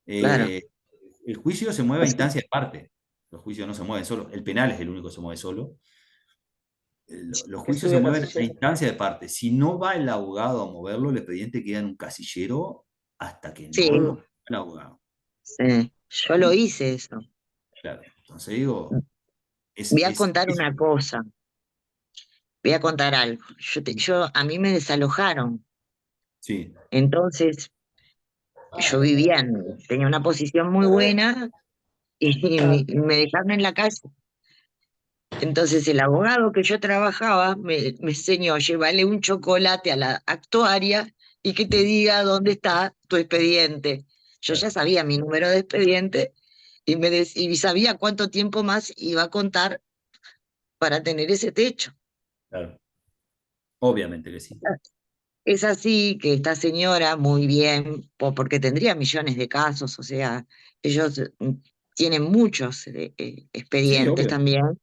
Claro. El juicio se mueve a instancia de parte. Los juicios no se mueven solos. El penal es el único que se mueve solo. Los juicios se mueven a instancia de parte. Si no va el abogado a moverlo, el expediente queda en un casillero hasta que Sí, no lo mueva el abogado. sí, yo lo hice eso. Claro. Entonces digo, Voy a contar una cosa, voy a contar algo. A mí me desalojaron, sí, entonces yo tenía una posición muy buena y me dejaron en la calle. Entonces el abogado que yo trabajaba me enseñó, llévale un chocolate a la actuaria y que te diga dónde está tu expediente. Yo ya sabía mi número de expediente y sabía cuánto tiempo más iba a contar para tener ese techo. claro. Obviamente que sí. Es así que esta señora, muy bien, porque tendría millones de casos, o sea, ellos tienen muchos Sí, expedientes obvio. también.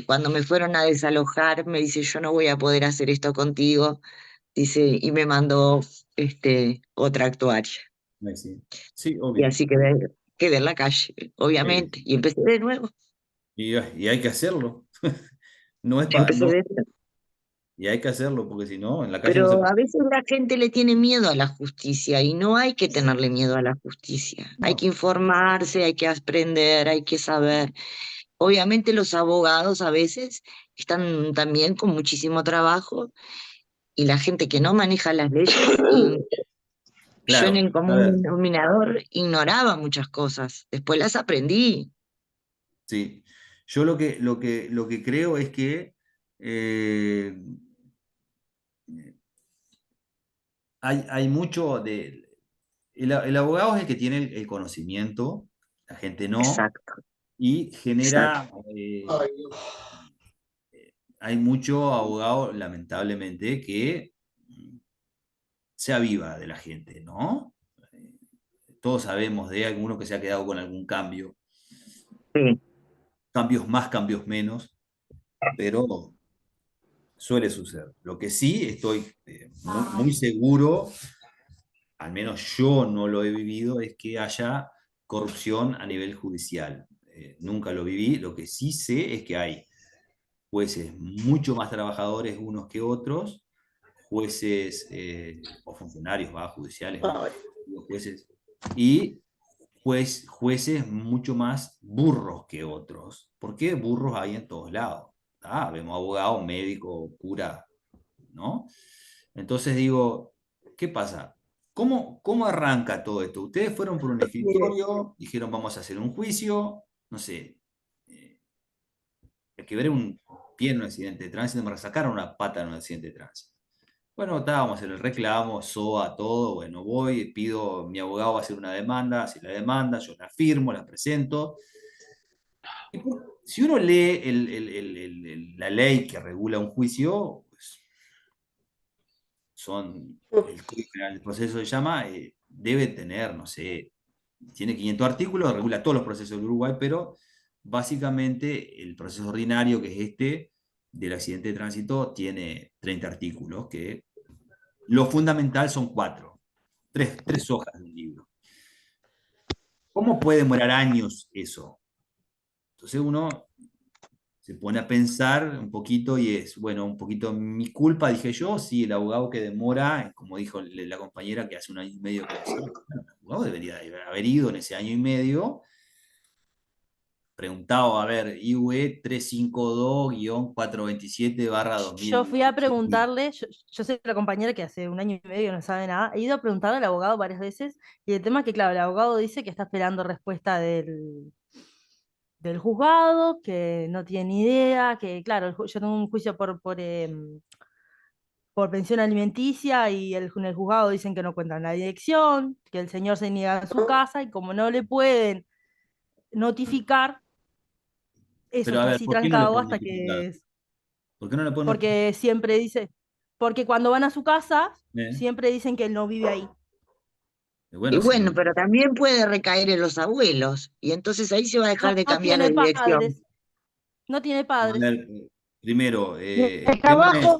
Cuando me fueron a desalojar, me dice, yo no voy a poder hacer esto contigo, dice, y me mandó otra actuaria. Sí, sí, Y obvio. así quedé, quedé en la calle, obviamente, y empecé de nuevo. Y hay que hacerlo. No es Empecé no, de nuevo. y hay que hacerlo, porque si no, en la calle no Pero se a veces la gente le tiene miedo a la justicia y no hay que tenerle miedo a la justicia. Hay que informarse, hay que aprender, hay que saber. Obviamente los abogados a veces están también con muchísimo trabajo y la gente que no maneja las leyes, y yo en Claro, el a ver, común denominador ignoraba muchas cosas, después las aprendí. sí. Yo lo que creo es que eh, hay mucho de... El abogado es el que tiene el conocimiento, la gente no, Exacto, y exacto. genera... hay mucho abogado, lamentablemente, que se aviva de la gente, ¿no? Todos sabemos de alguno que se ha quedado con algún cambio, Sí, cambios más, cambios menos, pero suele suceder. Lo que sí estoy muy seguro, al menos yo no lo he vivido, es que haya corrupción a nivel judicial. Nunca lo viví, lo que sí sé es que hay jueces mucho más trabajadores unos que otros, jueces o funcionarios judiciales, ¿no? Ay, Digo, jueces, y jueces mucho más burros que otros. ¿Por qué burros hay en todos lados? Vemos abogados, médicos, cura, ¿no? Entonces digo, ¿qué pasa? ¿Cómo arranca todo esto? Ustedes fueron por un mire, escritorio, dijeron vamos a hacer un juicio, no sé, quebré un pie en un accidente de tránsito, me sacaron una pata en un accidente de tránsito. Bueno, estábamos en el reclamo, SOA, todo, bueno, voy, pido, mi abogado va a hacer una demanda, hace la demanda, yo la firmo, la presento. Si uno lee la ley que regula un juicio, pues, el Código Penal del Proceso se llama, debe tener, no sé, tiene 500 artículos, regula todos los procesos del Uruguay, pero básicamente el proceso ordinario, que es este, del accidente de tránsito, tiene 30 artículos, que lo fundamental son 4, tres hojas de un libro. ¿Cómo puede demorar años eso? Entonces uno se pone a pensar un poquito y es, bueno, un poquito mi culpa, dije yo, sí, el abogado que demora, como dijo la compañera que hace un año y medio que decía, bueno, el abogado debería haber ido en ese año y medio, preguntado, a ver, IUE 352-427/2000. Yo fui a preguntarle, yo soy la compañera que hace un año y medio no sabe nada, he ido a preguntarle al abogado varias veces y el tema es que, claro, el abogado dice que está esperando respuesta del juzgado, que no tiene ni idea, que, claro, yo tengo un juicio por pensión alimenticia y en el juzgado dicen que no cuentan la dirección, que el señor se niega en su casa y como no le pueden notificar, eso Pero a está ver, así ¿por qué no le trancado pueden hasta notificar? que ¿Por qué no le pueden notificar? porque siempre dice, porque cuando van a su casa, ¿Eh? siempre dicen que él no vive ahí. y Bueno, si no, bueno, pero también puede recaer en los abuelos, y entonces ahí se va a dejar No, de no cambiar de tiene dirección. padres, no tiene a padres. ver, primero, Y el el tema es, trabajo,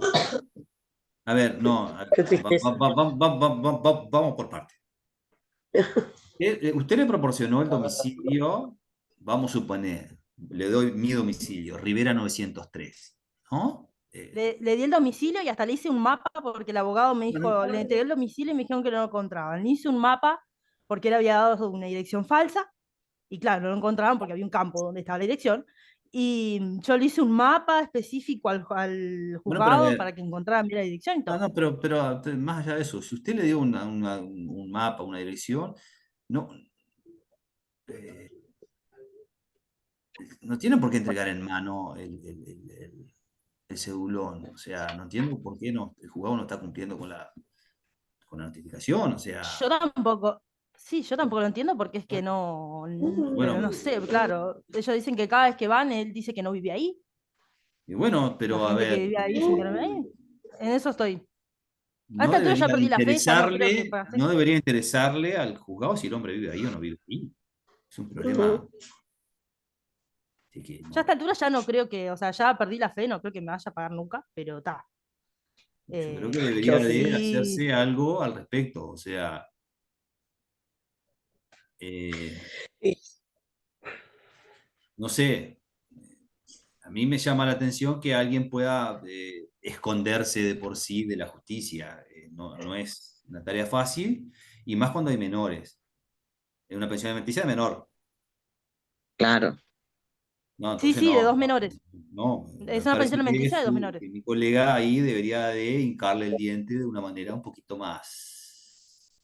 a ver, no, qué tristeza. vamos por partes. Usted le proporcionó el domicilio, vamos a suponer, le doy mi domicilio, Rivera 903, ¿no? Le di el domicilio y hasta le hice un mapa porque el abogado me Bueno, dijo, le entregué el domicilio y me dijeron que no lo encontraban. Le hice un mapa porque él había dado una dirección falsa y claro, no lo encontraban porque había un campo donde estaba la dirección. Y yo le hice un mapa específico al bueno, pero a juzgado ver, para que encontraran bien la dirección y no, todo. no, pero más allá de eso, si usted le dio un mapa, una dirección, no, eh, no tiene por qué entregar en mano el cedulón. O sea, no entiendo por qué no, el juzgado no está cumpliendo con la notificación. O sea, Yo tampoco, sí, yo tampoco lo entiendo porque es que pero bueno, no sé, claro, ellos dicen que cada vez que van, él dice que no vive ahí, y bueno, la pero a gente que ver, vive ahí dicen que no vive ahí, en eso estoy. A no esta altura ya debería de perdí la fe, ya no creo que interesarle, pase. no debería interesarle al juzgado si el hombre vive ahí o no vive ahí. Es un problema. Así que Ya a esta no, altura ya no creo que, o sea, ya perdí la fe, no creo que me vaya a pagar nunca, pero está. yo creo que debería de Sí, hacerse algo al respecto. O sea, eh, Y no sé, a mí me llama la atención que alguien pueda esconderse de por sí de la justicia. No es una tarea fácil, y más cuando hay menores. Es una pensión alimenticia de menor, Claro. ¿no? Sí, Entonces sí, de no, dos menores. no, Es me una pensión parece alimenticia de dos menores. que mi colega ahí debería de hincarle el diente de una manera un poquito más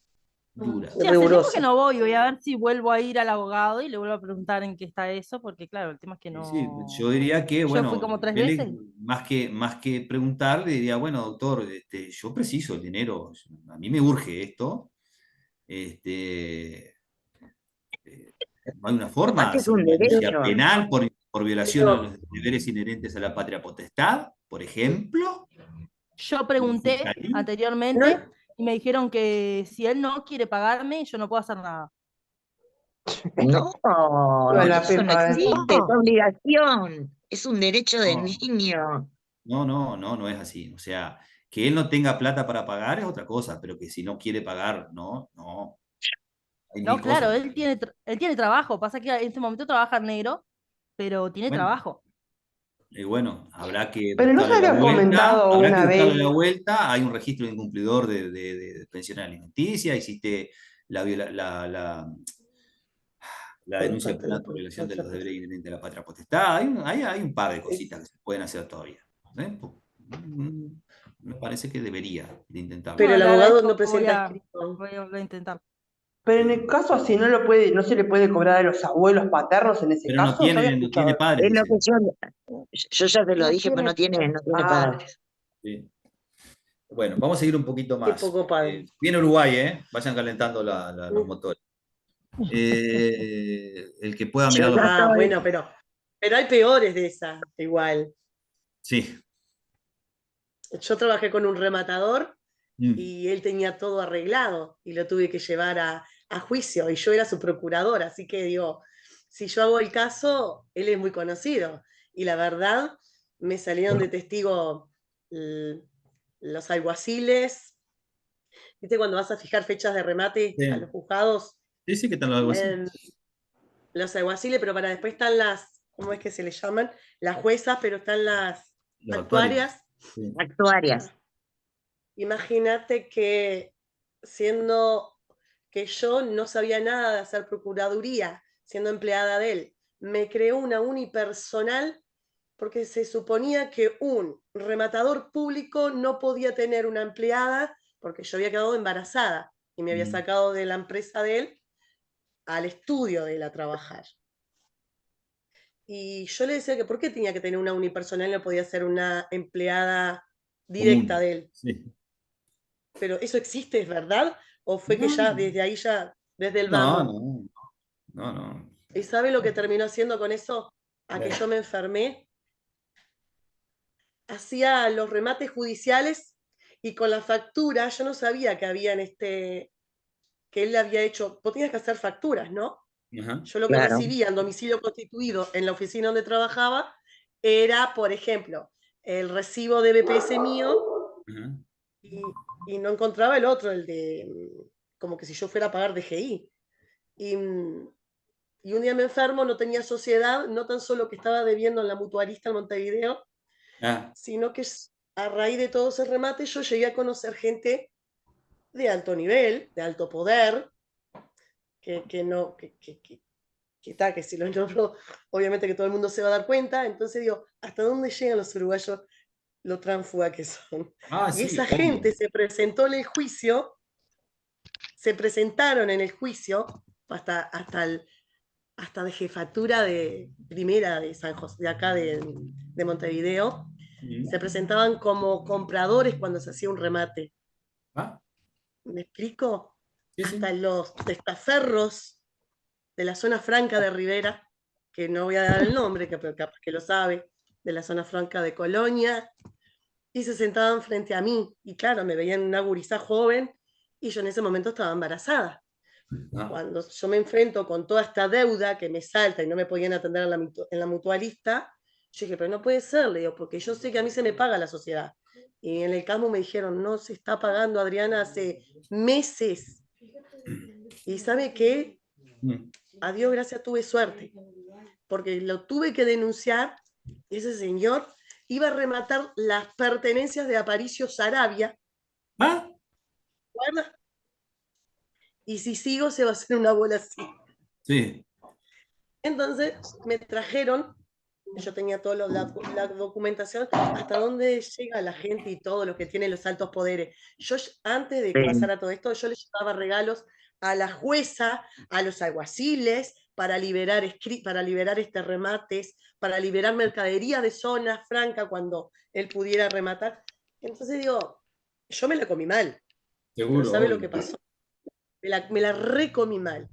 dura. Sí, hace tiempo que Rigurosa. no voy a ver si vuelvo a ir al abogado y le vuelvo a preguntar en qué está eso, porque claro, el tema es que Sí, sí, no. yo diría que, Yo fui bueno, como 3 veces. más que preguntarle, diría, bueno, doctor, yo preciso el dinero, a mí me urge esto, este, no hay una forma de Aparte es hacer un una denuncia derecho. penal por violación a Pero, los deberes inherentes a la patria potestad, por ejemplo, Yo en la pregunté fiscalía. anteriormente ¿no? y me dijeron que si él no quiere pagarme, yo no puedo hacer nada. No, Viva la eso no Pepa, existe, es No, obligación. Es un derecho del No, niño. no es así. O sea, que él no tenga plata para pagar es otra cosa, pero que si no quiere pagar, no. Hay mil No, cosas. claro, él tiene trabajo. Pasa que en este momento trabaja en negro, pero tiene Bueno, trabajo. bueno, habrá que pero no se buscarle la había vuelta, comentado habrá que una buscarle vez. la vuelta. Hay un registro de incumplidor de pensión alimenticia, existe la, la Por denuncia parte de penal la por violación de los patria. deberes inherentes a la patria potestad. Hay un par de cositas que se pueden hacer todavía. ¿Eh? Me parece que debería de intentarlo. Pero Bueno, el le abogado no agradezco, presenta escrito. voy a intentar. Pero en el caso así no se le puede cobrar a los abuelos paternos en ese Pero caso. Yo había no tiene escuchado eso. padres, Es lo dice. que yo ya te lo no dije, pero tiene. no tiene Ah, padres. Sí. Bueno, vamos a seguir un poquito Qué más. poco padre. Viene Uruguay, ¿eh? Vayan calentando los Mm. motores. El que pueda Yo mirar ya los... Ah, estoy, bueno, pero hay peores de esa, igual. Sí. Yo trabajé con un rematador Mm. y él tenía todo arreglado y lo tuve que llevar a juicio y yo era su procurador, así que digo, si yo hago el caso, él es muy conocido y la verdad me salieron de testigo los alguaciles, ¿viste? Cuando vas a fijar fechas de remate a Sí. los juzgados, Sí, sí, que tal algo así. em, los alguaciles, pero para después están las, ¿cómo es que se les llaman? Las juezas, pero están las Los actuarios. actuarias. Sí. actuarias. Imagínate que siendo que yo no sabía nada de hacer procuraduría, siendo empleada de él, me creó una unipersonal porque se suponía que un rematador público no podía tener una empleada porque yo había quedado embarazada y me había Mm. sacado de la empresa de él al estudio de él a trabajar. Y yo le decía que por qué tenía que tener una unipersonal y no podía ser una empleada directa Común. de él. Sí. Pero ¿eso existe, es verdad? ¿O fue que No, ya desde ahí, ya desde el no, vamos? no, no, no. ¿Y sabe lo que terminó haciendo con eso? A que Bueno. yo me enfermé. Hacía los remates judiciales y con la factura, yo no sabía que había que él le había hecho, vos tenías que hacer facturas, ¿no? Ajá. Yo lo que Claro. recibía en domicilio constituido en la oficina donde trabajaba era, por ejemplo, el recibo de BPS mío Ajá. y, y no encontraba el otro, el de, como que si yo fuera a pagar DGI. Y, y un día me enfermo, no tenía sociedad, no tan solo que estaba debiendo en la mutualista en Montevideo, Ah, sino que a raíz de todo ese remate yo llegué a conocer gente de alto nivel, de alto poder, que no, que está, que si lo nombro, obviamente que todo el mundo se va a dar cuenta, entonces digo, ¿hasta dónde llegan los uruguayos lo tránfuga que son? Y sí, esa obvio. gente se presentó en el juicio, se presentaron en el juicio hasta de jefatura de primera de San José, de acá de Montevideo, Mm. se presentaban como compradores cuando se hacía un remate. Ah, ¿Me explico? sí, Hasta sí. los testaferros de la zona franca de Rivera, que no voy a dar el nombre, pero capaz que lo sabe, de la zona franca de Colonia, y se sentaban frente a mí. Y claro, me veían una gurizá joven y yo en ese momento estaba embarazada. Ah, Cuando yo me enfrento con toda esta deuda que me salta y no me podían atender en la mutualista, yo dije, pero no puede ser, le digo, porque yo sé que a mí se me paga la sociedad. Y en el CAMU me dijeron, no se está pagando, Adriana, hace meses. ¿Y sabe qué? mm. a Dios gracias tuve suerte, porque lo tuve que denunciar y ese señor iba a rematar las pertenencias de Aparicio Sarabia. ¿Ah? ¿Recuerdas? Y si sigo se va a hacer una bola así. Sí. Entonces me trajeron, yo tenía toda la documentación, hasta dónde llega la gente y todo lo que tiene los altos poderes. Yo antes de que pasara todo esto, yo le llevaba regalos a la jueza, a los alguaciles, para liberar remates, para liberar mercadería de zona franca cuando él pudiera rematar. Entonces digo, yo me la comí mal. Pero Seguro, ¿sabe lo obvio. que pasó? Me la recomí mal.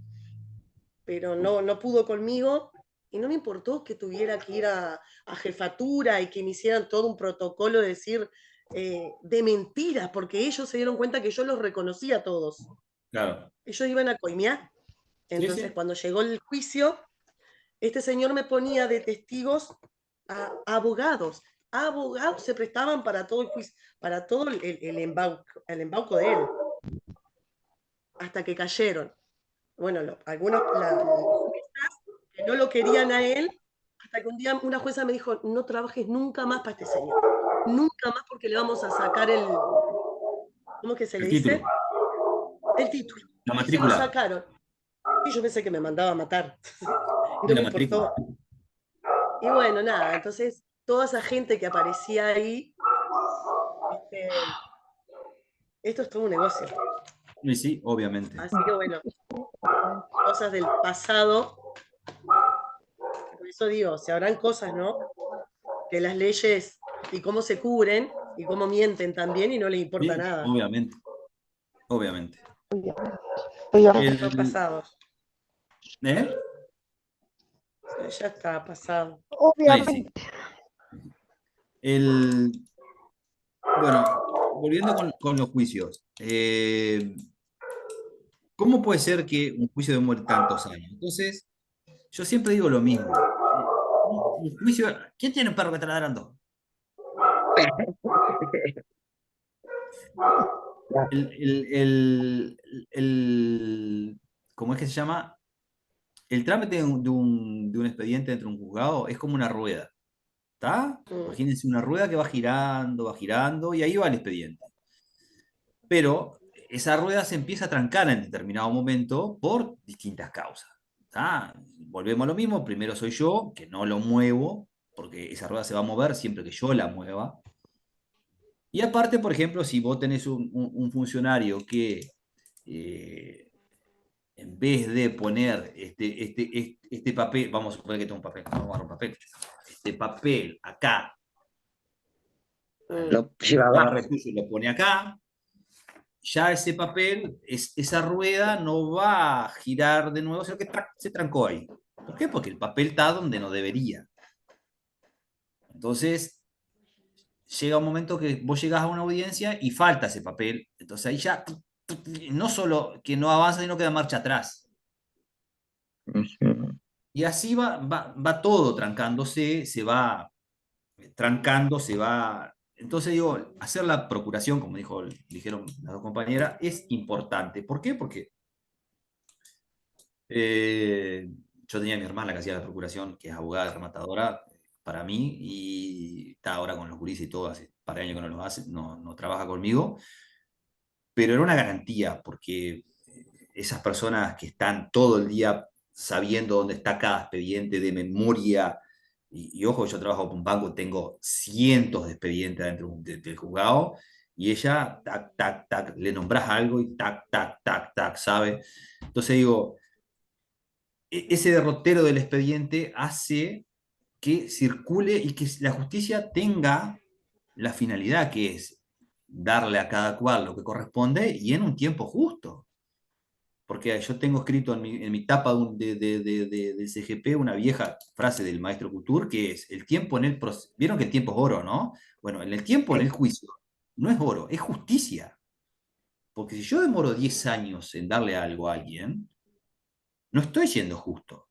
Pero no pudo conmigo y no me importó que tuviera que ir a jefatura y que me hicieran todo un protocolo de decir de mentiras, porque ellos se dieron cuenta que yo los reconocía a todos. Claro. Ellos iban a coimear. Entonces, cuando llegó el juicio, este señor me ponía de testigos a abogados. Abogados se prestaban para todo el juicio, para todo el embauco de él. Hasta que cayeron. Bueno, algunos juezas que no lo querían a él, hasta que un día una jueza me dijo, no trabajes nunca más para este señor. Nunca más porque le vamos a sacar ¿cómo es que se le dice? El título. La Y se matrícula. lo sacaron. Y yo pensé que me mandaba a matar. Y De no la me importó. Y bueno, nada, entonces toda esa gente que aparecía ahí, esto es todo un negocio. Y sí, obviamente. Así que bueno, cosas del pasado. Por eso digo, se habrán cosas, ¿no? Que las leyes y cómo se cubren y cómo mienten también y no les importa Sí, nada. obviamente. Obviamente. Son pasados. ¿Eh? Ya está pasado. Obviamente. Bueno, volviendo con los juicios. ¿Cómo puede ser que un juicio demore tantos años? Entonces, yo siempre digo lo mismo. Un juicio. ¿Quién tiene un perro que está ladrando? ¿Cómo es que se llama? El trámite de un expediente dentro de un juzgado es como una rueda. ¿Está? Imagínense una rueda que va girando, y ahí va el expediente. Pero esa rueda se empieza a trancar en determinado momento por distintas causas. ¿Tá? Volvemos a lo mismo, primero soy yo, que no lo muevo, porque esa rueda se va a mover siempre que yo la mueva. Y aparte, por ejemplo, si vos tenés un funcionario que en vez de poner este papel, vamos a suponer que tengo un papel, no vamos a un papel, este papel acá, Lo lleva abajo. lo pone acá, ya ese papel, esa rueda no va a girar de nuevo, sino que se trancó ahí. ¿Por qué? Porque el papel está donde no debería. Entonces, llega un momento que vos llegás a una audiencia y falta ese papel. Entonces ahí ya, no solo que no avanza, sino que da marcha atrás. Y así va todo trancándose, se va trancando, se va. Entonces digo, hacer la procuración, como dijeron las dos compañeras, es importante. ¿Por qué? Porque yo tenía a mi hermana que hacía la procuración, que es abogada rematadora para mí, y está ahora con los gurises y todo, hace un par de años que no lo hace, no trabaja conmigo, pero era una garantía, porque esas personas que están todo el día sabiendo dónde está cada expediente de memoria, y ojo, yo trabajo con un banco, tengo cientos de expedientes dentro del juzgado, y ella, tac, tac, tac, le nombras algo y tac, tac, tac, tac, ¿sabe? Entonces digo, ese derrotero del expediente hace que circule y que la justicia tenga la finalidad que es darle a cada cual lo que corresponde y en un tiempo justo. Porque yo tengo escrito en mi tapa del CGP una vieja frase del maestro Couture que es, el tiempo en el proceso, vieron que el tiempo es oro, ¿no? Bueno, en el tiempo en el juicio no es oro, es justicia. Porque si yo demoro 10 años en darle algo a alguien, no estoy siendo justo.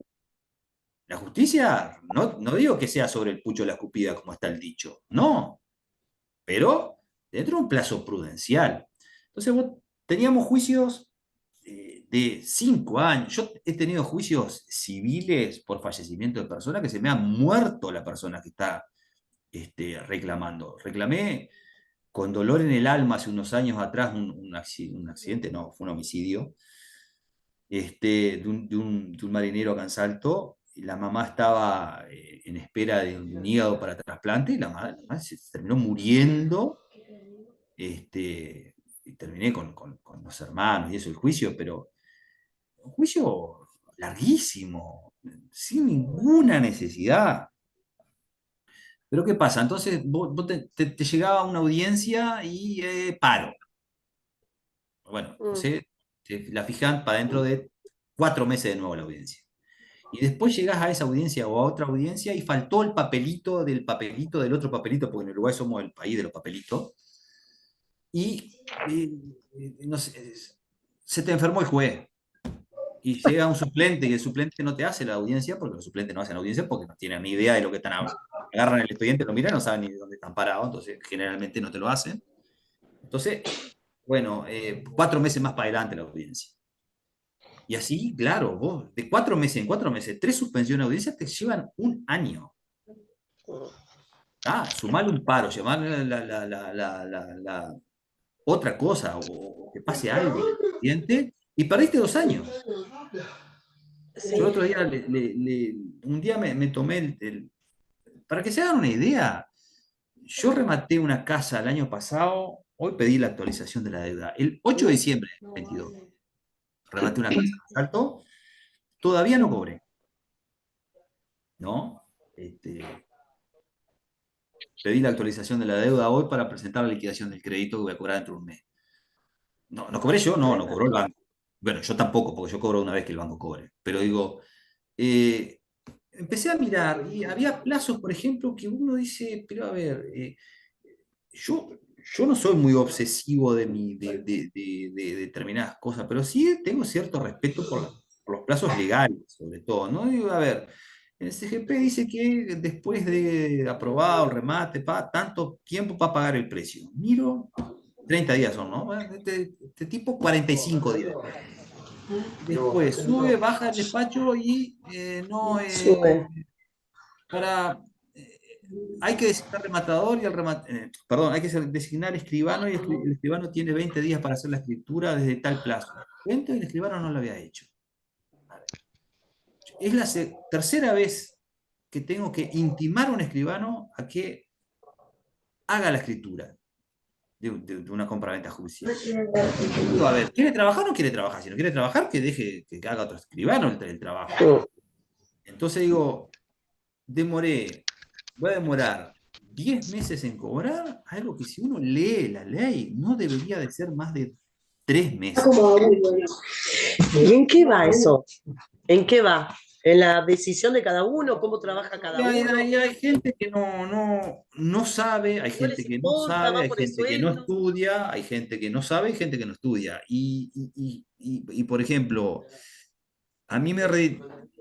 La justicia, no digo que sea sobre el pucho de la escupida como está el dicho, no, pero dentro de un plazo prudencial. Entonces teníamos juicios de de 5 años. Yo he tenido juicios civiles por fallecimiento de personas que se me ha muerto la persona que está reclamando. Reclamé con dolor en el alma hace unos años atrás un accidente, no, fue un homicidio, de un marinero acá en Salto. Y la mamá estaba en espera de un hígado para trasplante y la mamá se terminó muriendo. Y terminé con los hermanos y eso, el juicio, pero un juicio larguísimo, sin ninguna necesidad. Pero ¿qué pasa? Entonces vos te llegaba una audiencia y paro. Bueno, entonces la fijan para dentro de 4 meses de nuevo la audiencia. Y después llegás a esa audiencia o a otra audiencia y faltó el papelito del otro papelito, porque en Uruguay somos el país de los papelitos. Y no sé, se te enfermó el juez. Y llega un suplente y el suplente no te hace la audiencia, porque los suplentes no hacen audiencia porque no tienen ni idea de lo que están hablando. Agarran el expediente, lo miran, no saben ni dónde están parados, entonces generalmente no te lo hacen. Entonces, bueno, 4 meses más para adelante la audiencia. Y así, claro, vos de 4 meses en 4 meses, 3 suspensiones de audiencia te llevan 1 año. Sumarle un paro, llevarle la otra cosa, o que pase algo en el expediente, y perdiste 2 años. Sí. Yo el otro día, un día me tomé para que se hagan una idea, yo rematé una casa el año pasado, hoy pedí la actualización de la deuda, el 8 de diciembre del 22. Rematé una casa en Salto, todavía no cobré. ¿No? Pedí la actualización de la deuda hoy para presentar la liquidación del crédito que voy a cobrar dentro de un mes. No cobré yo, no cobró el banco. Bueno, yo tampoco, porque yo cobro una vez que el banco cobre. Pero digo, empecé a mirar y había plazos, por ejemplo, que uno dice, pero a ver, yo no soy muy obsesivo de determinadas cosas, pero sí tengo cierto respeto por los plazos legales, sobre todo, ¿no? Digo, a ver, el CGP dice que después de aprobado el remate, tanto tiempo para pagar el precio. Miro, 30 días son, ¿no? Este tipo 45 días. Después sube, baja el despacho y no... hay que designar rematador y perdón, hay que designar escribano y el escribano tiene 20 días para hacer la escritura desde tal plazo. El escribano no lo había hecho. Es la tercera vez que tengo que intimar a un escribano a que haga la escritura de una compraventa judicial. A ver, ¿quiere trabajar o no quiere trabajar? Si no quiere trabajar, que deje que haga otro escribano el trabajo. Entonces digo, voy a demorar 10 meses en cobrar algo que si uno lee la ley no debería de ser más de 3 meses. ¿Y en qué va eso? ¿En qué va? ¿En la decisión de cada uno? ¿Cómo trabaja cada uno? Hay gente que no sabe, hay gente que no sabe, hay gente que no estudia, hay gente que no sabe, hay gente que no estudia. Y por ejemplo, a mí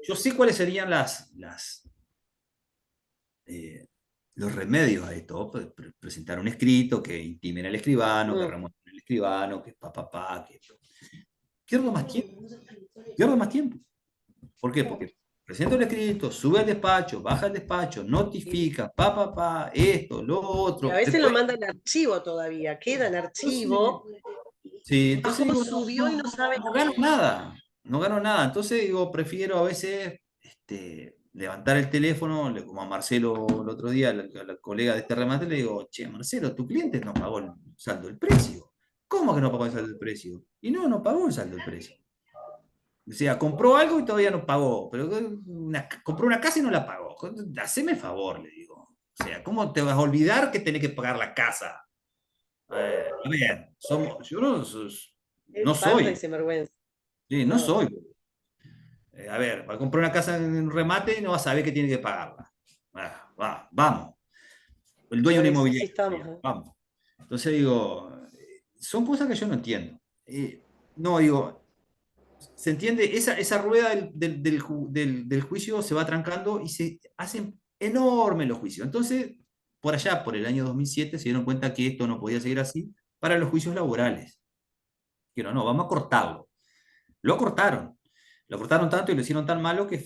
yo sé cuáles serían los remedios a esto. Presentar un escrito, que intimen al escribano, que remonten al escribano, que que pierdo más tiempo. Pierdo más tiempo. ¿Por qué? Porque presenta el escrito, sube al despacho, baja al despacho, notifica, esto, lo otro. Y a veces lo manda en archivo todavía, queda en archivo. Sí, entonces digo, subió y no sabe. No gano nada. Entonces digo, prefiero a veces levantar el teléfono, como a Marcelo el otro día, a la colega de este remate, le digo, che, Marcelo, tu cliente no pagó el saldo del precio. ¿Cómo que no pagó el saldo del precio? Y no pagó el saldo del precio. O sea, compró algo y todavía no pagó, pero compró una casa y no la pagó. Haceme el favor, le digo. O sea, ¿cómo te vas a olvidar que tenés que pagar la casa? A ver, yo no soy. Sí, no soy. A ver, va a comprar una casa en remate y no va a saber que tiene que pagarla. Vamos. El dueño de una inmobiliaria. Vamos. Entonces digo, son cosas que yo no entiendo. No, digo, ¿se entiende? Esa rueda del juicio se va trancando y se hacen enormes los juicios. Entonces, por allá, por el año 2007, se dieron cuenta que esto no podía seguir así para los juicios laborales. Pero no, vamos a cortarlo. Lo cortaron. Lo cortaron tanto y lo hicieron tan malo que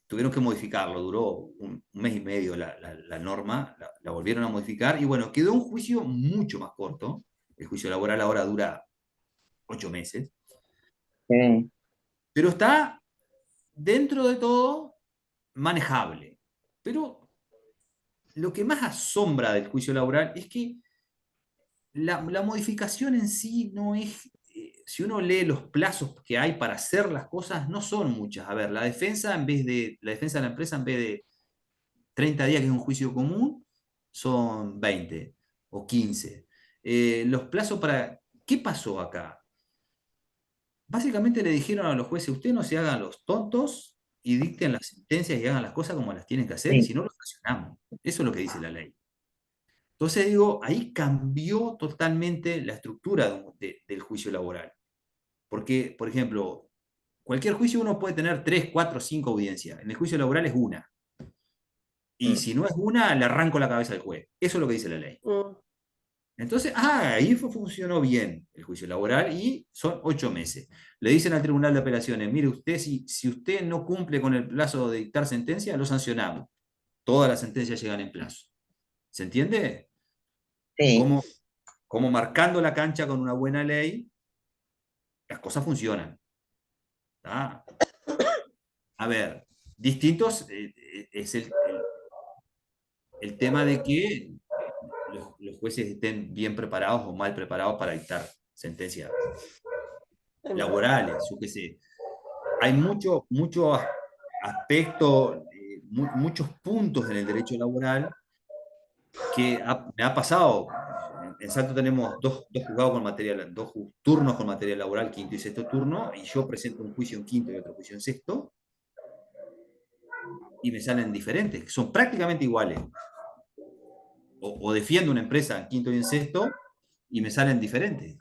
tuvieron que modificarlo. Duró un mes y medio la norma, la volvieron a modificar y bueno, quedó un juicio mucho más corto. El juicio laboral ahora dura 8 meses. Sí. Pero está dentro de todo manejable. Pero lo que más asombra del juicio laboral es que la modificación en sí no es, si uno lee los plazos que hay para hacer las cosas, no son muchas. A ver, la defensa de la empresa, en vez de 30 días, que es un juicio común, son 20 o 15. Los plazos para... ¿Qué pasó acá? Básicamente le dijeron a los jueces, ustedes no se hagan los tontos y dicten las sentencias y hagan las cosas como las tienen que hacer, y Sí. si no, los sancionamos. Eso es lo que dice la ley. Entonces digo, ahí cambió totalmente la estructura del juicio laboral. Porque, por ejemplo, cualquier juicio uno puede tener 3, 4, 5 audiencias. En el juicio laboral es una. Y si no es una, le arranco la cabeza al juez. Eso es lo que dice la ley. Entonces, ahí funcionó bien el juicio laboral y son 8 meses. Le dicen al Tribunal de Apelaciones, mire usted, si usted no cumple con el plazo de dictar sentencia, lo sancionamos. Todas las sentencias llegan en plazo. ¿Se entiende? Sí. Como marcando la cancha con una buena ley, las cosas funcionan. ¿Tá? A ver, distintos es el tema de que los jueces estén bien preparados o mal preparados para dictar sentencias laborales, yo qué sé. Hay mucho aspecto, muchos puntos en el derecho laboral que me ha pasado. En Salto tenemos dos juzgados con materia, dos turnos con materia laboral, quinto y sexto turno, y yo presento un juicio en quinto y otro juicio en sexto, y me salen diferentes, que son prácticamente iguales. O defiendo una empresa en quinto y en sexto, y me salen diferentes.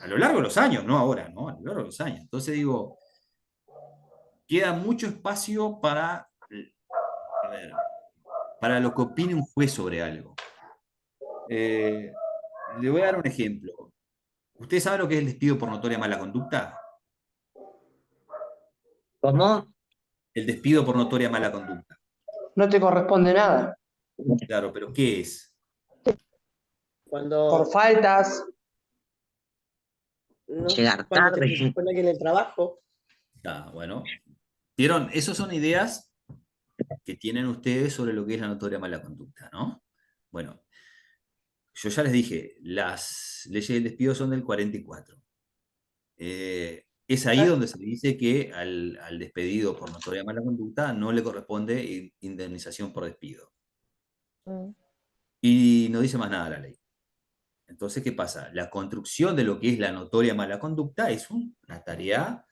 A lo largo de los años, no ahora, ¿no? A lo largo de los años. Entonces digo, queda mucho espacio para lo que opine un juez sobre algo. Le voy a dar un ejemplo. ¿Usted sabe lo que es el despido por notoria mala conducta? ¿Cómo? El despido por notoria mala conducta. No te corresponde nada. Claro, pero ¿qué es? Por faltas. ¿No? Llegar Cuando te tarde. predispone alguien en el trabajo. Bueno. ¿Vieron? Esas son ideas que tienen ustedes sobre lo que es la notoria mala conducta, ¿no? Bueno, yo ya les dije, las leyes del despido son del 44. Es ahí donde se dice que al despedido por notoria mala conducta no le corresponde indemnización por despido. Y no dice más nada la ley. Entonces, ¿qué pasa? La construcción de lo que es la notoria mala conducta es una tarea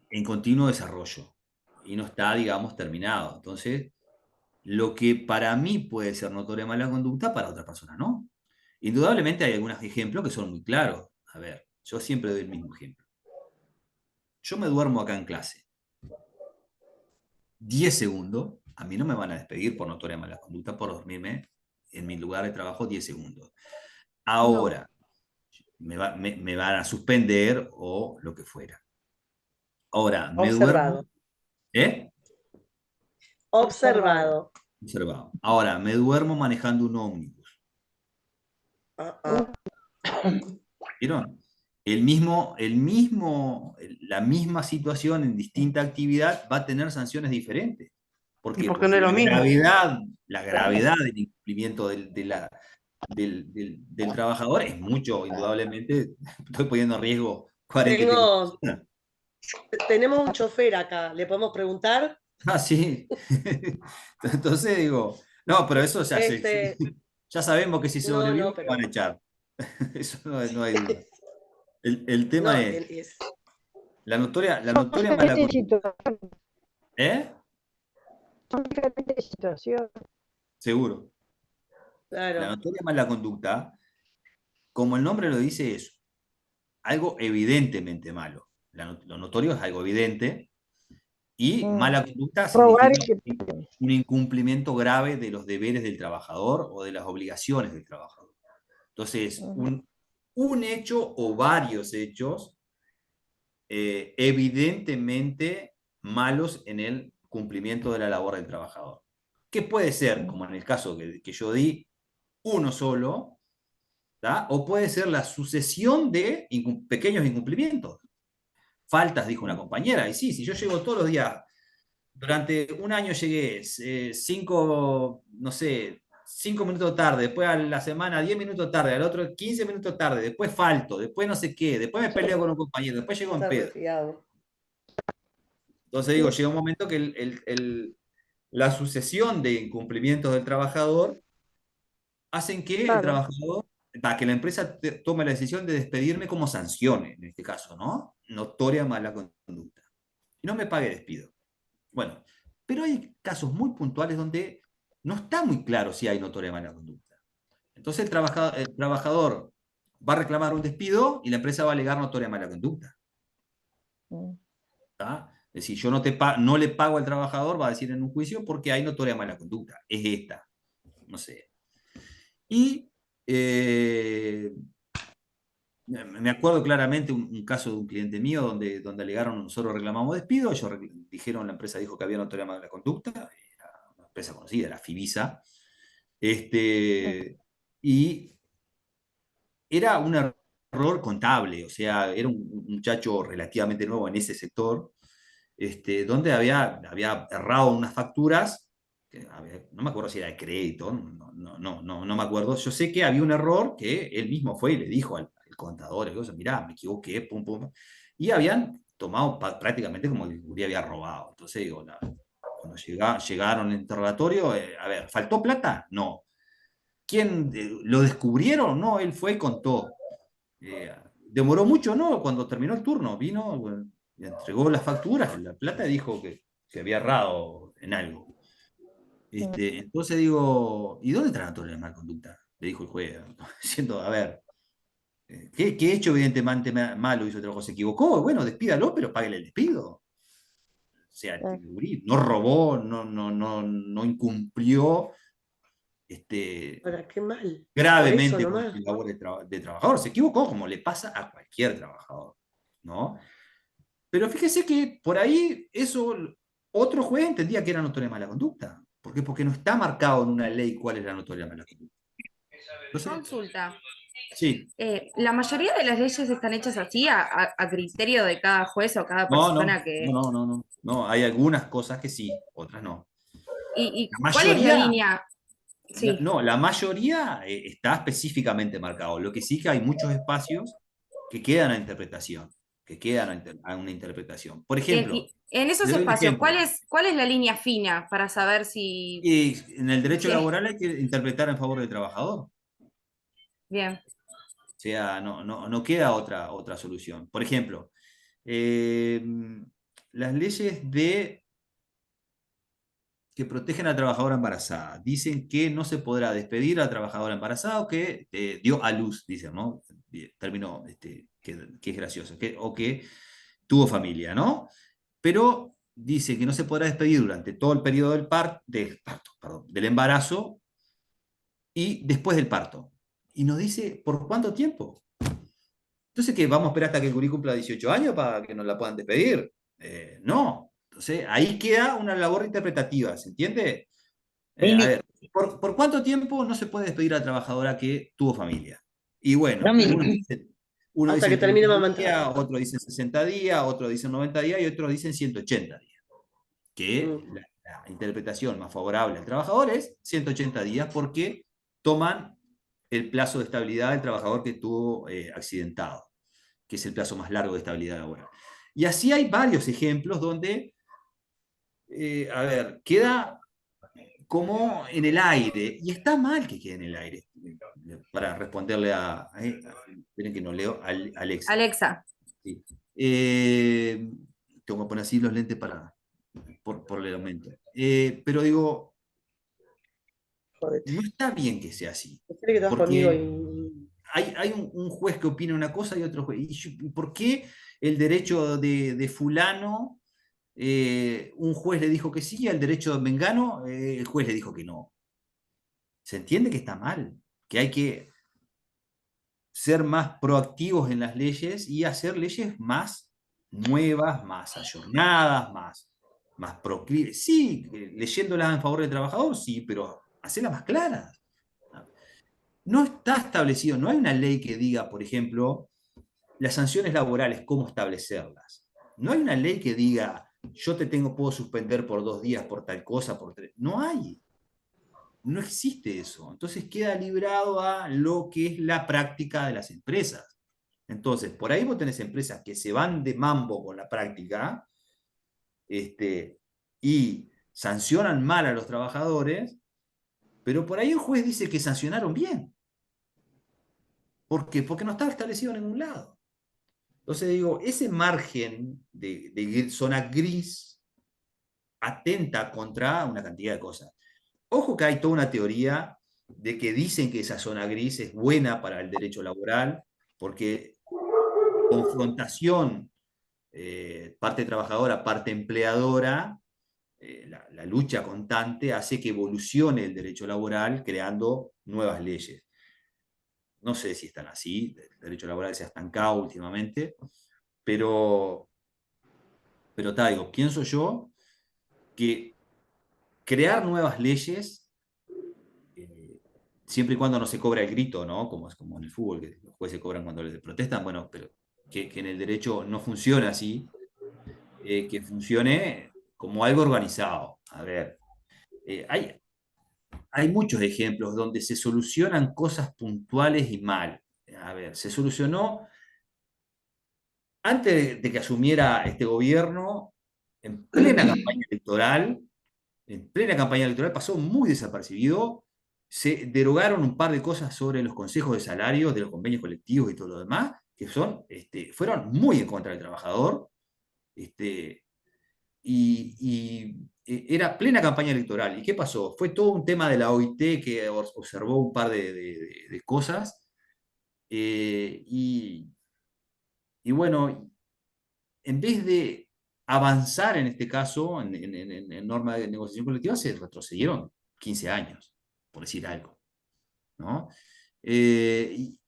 en continuo desarrollo y no está, digamos, terminado. Entonces, lo que para mí puede ser notoria mala conducta, para otra persona no. Indudablemente hay algunos ejemplos que son muy claros. A ver, yo siempre doy el mismo ejemplo. Yo me duermo acá en clase. 10 segundos, a mí no me van a despedir por notoria mala conducta por dormirme en mi lugar de trabajo 10 segundos. Ahora, me van a suspender o lo que fuera. Ahora, me Observado. duermo... ¿Eh? Observado. Observado. Ahora, me duermo manejando un ómnibus. ¿Vieron? La misma situación en distinta actividad va a tener sanciones diferentes. ¿Por qué? Porque no Porque es lo mismo. la gravedad del incumplimiento del trabajador es mucho, indudablemente. Estoy poniendo en riesgo 40 personas. Tenemos un chofer acá, ¿le podemos preguntar? Sí. Entonces digo, no, pero eso ya, ya sabemos que si sobrevive lo van a echar. Eso no hay duda. El tema es la notoria mala conducta. ¿Eh? Son diferentes situaciones. Seguro. Claro. La notoria mala conducta, como el nombre lo dice, es algo evidentemente malo. Lo notorio es algo evidente y mala conducta significa un incumplimiento grave de los deberes del trabajador o de las obligaciones del trabajador. Entonces, un hecho o varios hechos evidentemente malos en el cumplimiento de la labor del trabajador. Que puede ser, como en el caso que yo di, uno solo, ¿tá? O puede ser la sucesión de pequeños incumplimientos. Faltas, dijo una compañera, y sí, si yo llego todos los días, durante un año llegué 5, no sé, 5 minutos tarde, después a la semana 10 minutos tarde, al otro 15 minutos tarde, después falto, después no sé qué, después me peleo con un compañero, después llego en Está pedo. resfriado. Entonces digo, llega un momento que la sucesión de incumplimientos del trabajador hacen que el Claro. trabajador, para que la empresa tome la decisión de despedirme como sanción, en este caso, ¿no? Notoria mala conducta. Y no me pague despido. Bueno, pero hay casos muy puntuales donde no está muy claro si hay notoria mala conducta. Entonces el trabajador va a reclamar un despido y la empresa va a alegar notoria mala conducta. ¿Tá? Es decir, yo no le pago al trabajador, va a decir en un juicio, porque hay notoria mala conducta. Es esta. No sé. Y me acuerdo claramente un caso de un cliente mío donde alegaron, nosotros reclamamos despido, la empresa dijo que había notoria mala conducta, era una empresa conocida, era Fibisa, y era un error contable, o sea, era un muchacho relativamente nuevo en ese sector, donde había errado unas facturas, no me acuerdo si era de crédito, no me acuerdo. Yo sé que había un error que él mismo fue y le dijo al contador, mirá, me equivoqué, pum, pum. Y habían tomado prácticamente como que Uri había robado. Entonces digo, cuando llegaron al interrogatorio, a ver, ¿faltó plata? No. ¿Quién lo descubrieron? No, él fue y contó. ¿Demoró mucho? No, cuando terminó el turno, vino, bueno, le entregó las facturas, la plata, dijo que había errado en algo. Entonces digo, ¿y dónde está la notoria de mala conducta? Le dijo el juez, diciendo, a ver, ¿qué hecho evidentemente malo hizo el trabajo? ¿Se equivocó? Bueno, despídalo, pero páguele el despido. O sea, no robó, no incumplió Ahora, qué mal. gravemente Por con eso el labor de trabajador. Se equivocó, como le pasa a cualquier trabajador, ¿no? Pero fíjese que por ahí eso otro juez entendía que era notoria mala conducta. ¿Por qué? Porque no está marcado en una ley cuál es la notoria mala conducta. Entonces, Consulta. sí. ¿La mayoría de las leyes están hechas así, a criterio de cada juez o cada No, persona que... no, hay algunas cosas que sí, otras no. ¿Y La cuál es la mayoría, línea? Sí. no, la mayoría está específicamente marcado. Lo que sí que hay muchos espacios que quedan a interpretación, que quedan a una interpretación. Por ejemplo, Y en esos le doy un espacios, ejemplo. ¿cuál es la línea fina para saber si... Y en el derecho Sí. laboral hay que interpretar en favor del trabajador. Bien. O sea, no queda otra solución. Por ejemplo, las leyes que protegen a la trabajadora embarazada dicen que no se podrá despedir a la trabajadora embarazada o que dio a luz, dicen, ¿no? Término que es gracioso, o que tuvo familia, ¿no? Pero dice que no se podrá despedir durante todo el periodo del embarazo y después del parto. Y nos dice por cuánto tiempo. Entonces, ¿qué? ¿Vamos a esperar hasta que el gurí cumpla 18 años para que nos la puedan despedir? No. Entonces, ahí queda una labor interpretativa, ¿se entiende? A ver, ¿por cuánto tiempo no se puede despedir a la trabajadora que tuvo familia? Y bueno, uno hasta dice que termine 30 mamantando. días, otro dice 60 días, otro dice 90 días y otros dicen 180 días. Que la interpretación más favorable al trabajador es 180 días porque toman el plazo de estabilidad del trabajador que estuvo accidentado, que es el plazo más largo de estabilidad laboral. Y así hay varios ejemplos donde, a ver, queda como en el aire, y está mal que quede en el aire. Para responderle esperen que no leo, Alexa. Alexa. Sí. Tengo que poner así los lentes por el aumento. Pero digo, no está bien que sea así. Porque hay un juez que opina una cosa y otro juez. ¿Y por qué el derecho de fulano, un juez le dijo que sí, y al derecho de Mengano, el juez le dijo que no? Se entiende que está mal, que hay que ser más proactivos en las leyes y hacer leyes más nuevas, más ayornadas, más proclives. Sí, leyéndolas en favor del trabajador, sí, pero hacerlas más claras. No está establecido, no hay una ley que diga, por ejemplo, las sanciones laborales, cómo establecerlas. No hay una ley que diga, yo puedo suspender por 2 días por tal cosa, por 3. No hay. No existe eso. Entonces queda librado a lo que es la práctica de las empresas. Entonces, por ahí vos tenés empresas que se van de mambo con la práctica y sancionan mal a los trabajadores, pero por ahí el juez dice que sancionaron bien. ¿Por qué? Porque no está establecido en ningún lado. Entonces digo, ese margen de zona gris atenta contra una cantidad de cosas. Ojo que hay toda una teoría de que dicen que esa zona gris es buena para el derecho laboral, porque confrontación, parte trabajadora, parte empleadora, la lucha constante hace que evolucione el derecho laboral creando nuevas leyes. No sé si están así, el derecho laboral se ha estancado últimamente, pero digo, pienso yo que crear nuevas leyes, siempre y cuando no se cobra el grito, ¿no? Como es como en el fútbol, que los jueces cobran cuando les protestan, bueno, pero que en el derecho no funcione así, que funcione como algo organizado. A ver, hay muchos ejemplos donde se solucionan cosas puntuales y mal. A ver, se solucionó antes de que asumiera este gobierno, en plena campaña electoral pasó muy desapercibido. Se derogaron un par de cosas sobre los consejos de salarios, de los convenios colectivos y todo lo demás, que fueron muy en contra del trabajador. Era plena campaña electoral. ¿Y qué pasó? Fue todo un tema de la OIT que observó un par de cosas. Y bueno, en vez de avanzar en este caso, en norma de negociación colectiva, se retrocedieron 15 años, por decir algo, ¿no? Y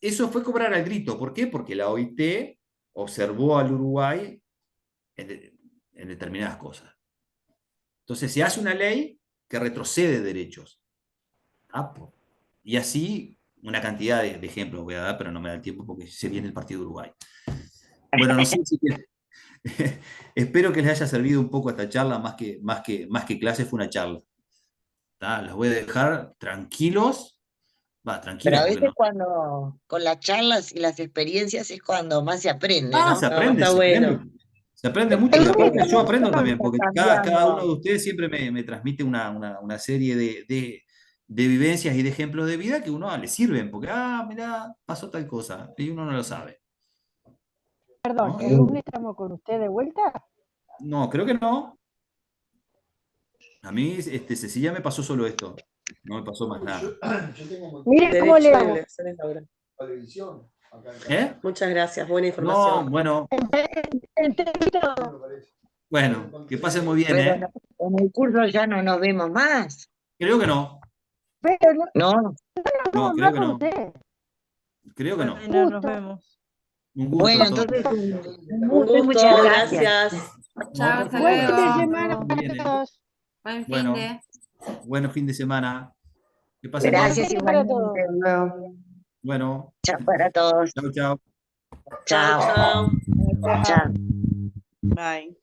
eso fue cobrar al grito. ¿Por qué? Porque la OIT observó al Uruguay en determinadas cosas. Entonces se hace una ley que retrocede derechos. Y así una cantidad de ejemplos voy a dar, pero no me da el tiempo porque se viene el partido de Uruguay. Bueno, no sé si espero que les haya servido un poco esta charla, más que clase, fue una charla. Los voy a dejar tranquilos. Pero Tranquilos, a porque veces no. cuando con las charlas y las experiencias es cuando más se aprende, Se ¿no? aprende, está se bueno. aprende. Se aprende mucho y aparte yo aprendo también, porque cada uno de Cambiando. ustedes siempre me transmite una serie de vivencias y de ejemplos de vida que uno le sirven, porque, mirá, pasó tal cosa, y uno no lo sabe. Perdón, ¿No? ¿el lunes estamos con usted de vuelta? No, creo que no. A mí, Cecilia me pasó solo esto. No me pasó más nada. Mire cómo le Derecho y hago. obligaciones laborales. ¿Eh? Muchas gracias, buena No, información. bueno, bueno, que pasen muy bien, Pero ¿eh? en el curso ya no nos vemos más. Creo que no. Pero No. No, creo que con no. usted. Creo que no. Bueno, nos vemos. Un gusto Bueno, a todos. entonces Un un gusto y gusto, muchas gracias. gracias. Chao, hasta Buen fin de luego. semana Muy para bien, ¿eh? todos. Buen fin Bueno, de. buen fin de semana. Que pasen Buen bien. Gracias fin para todos. igualmente. Bueno, Chao para todos. chau, chau. Chao, Chao. chao. Chao. Bye.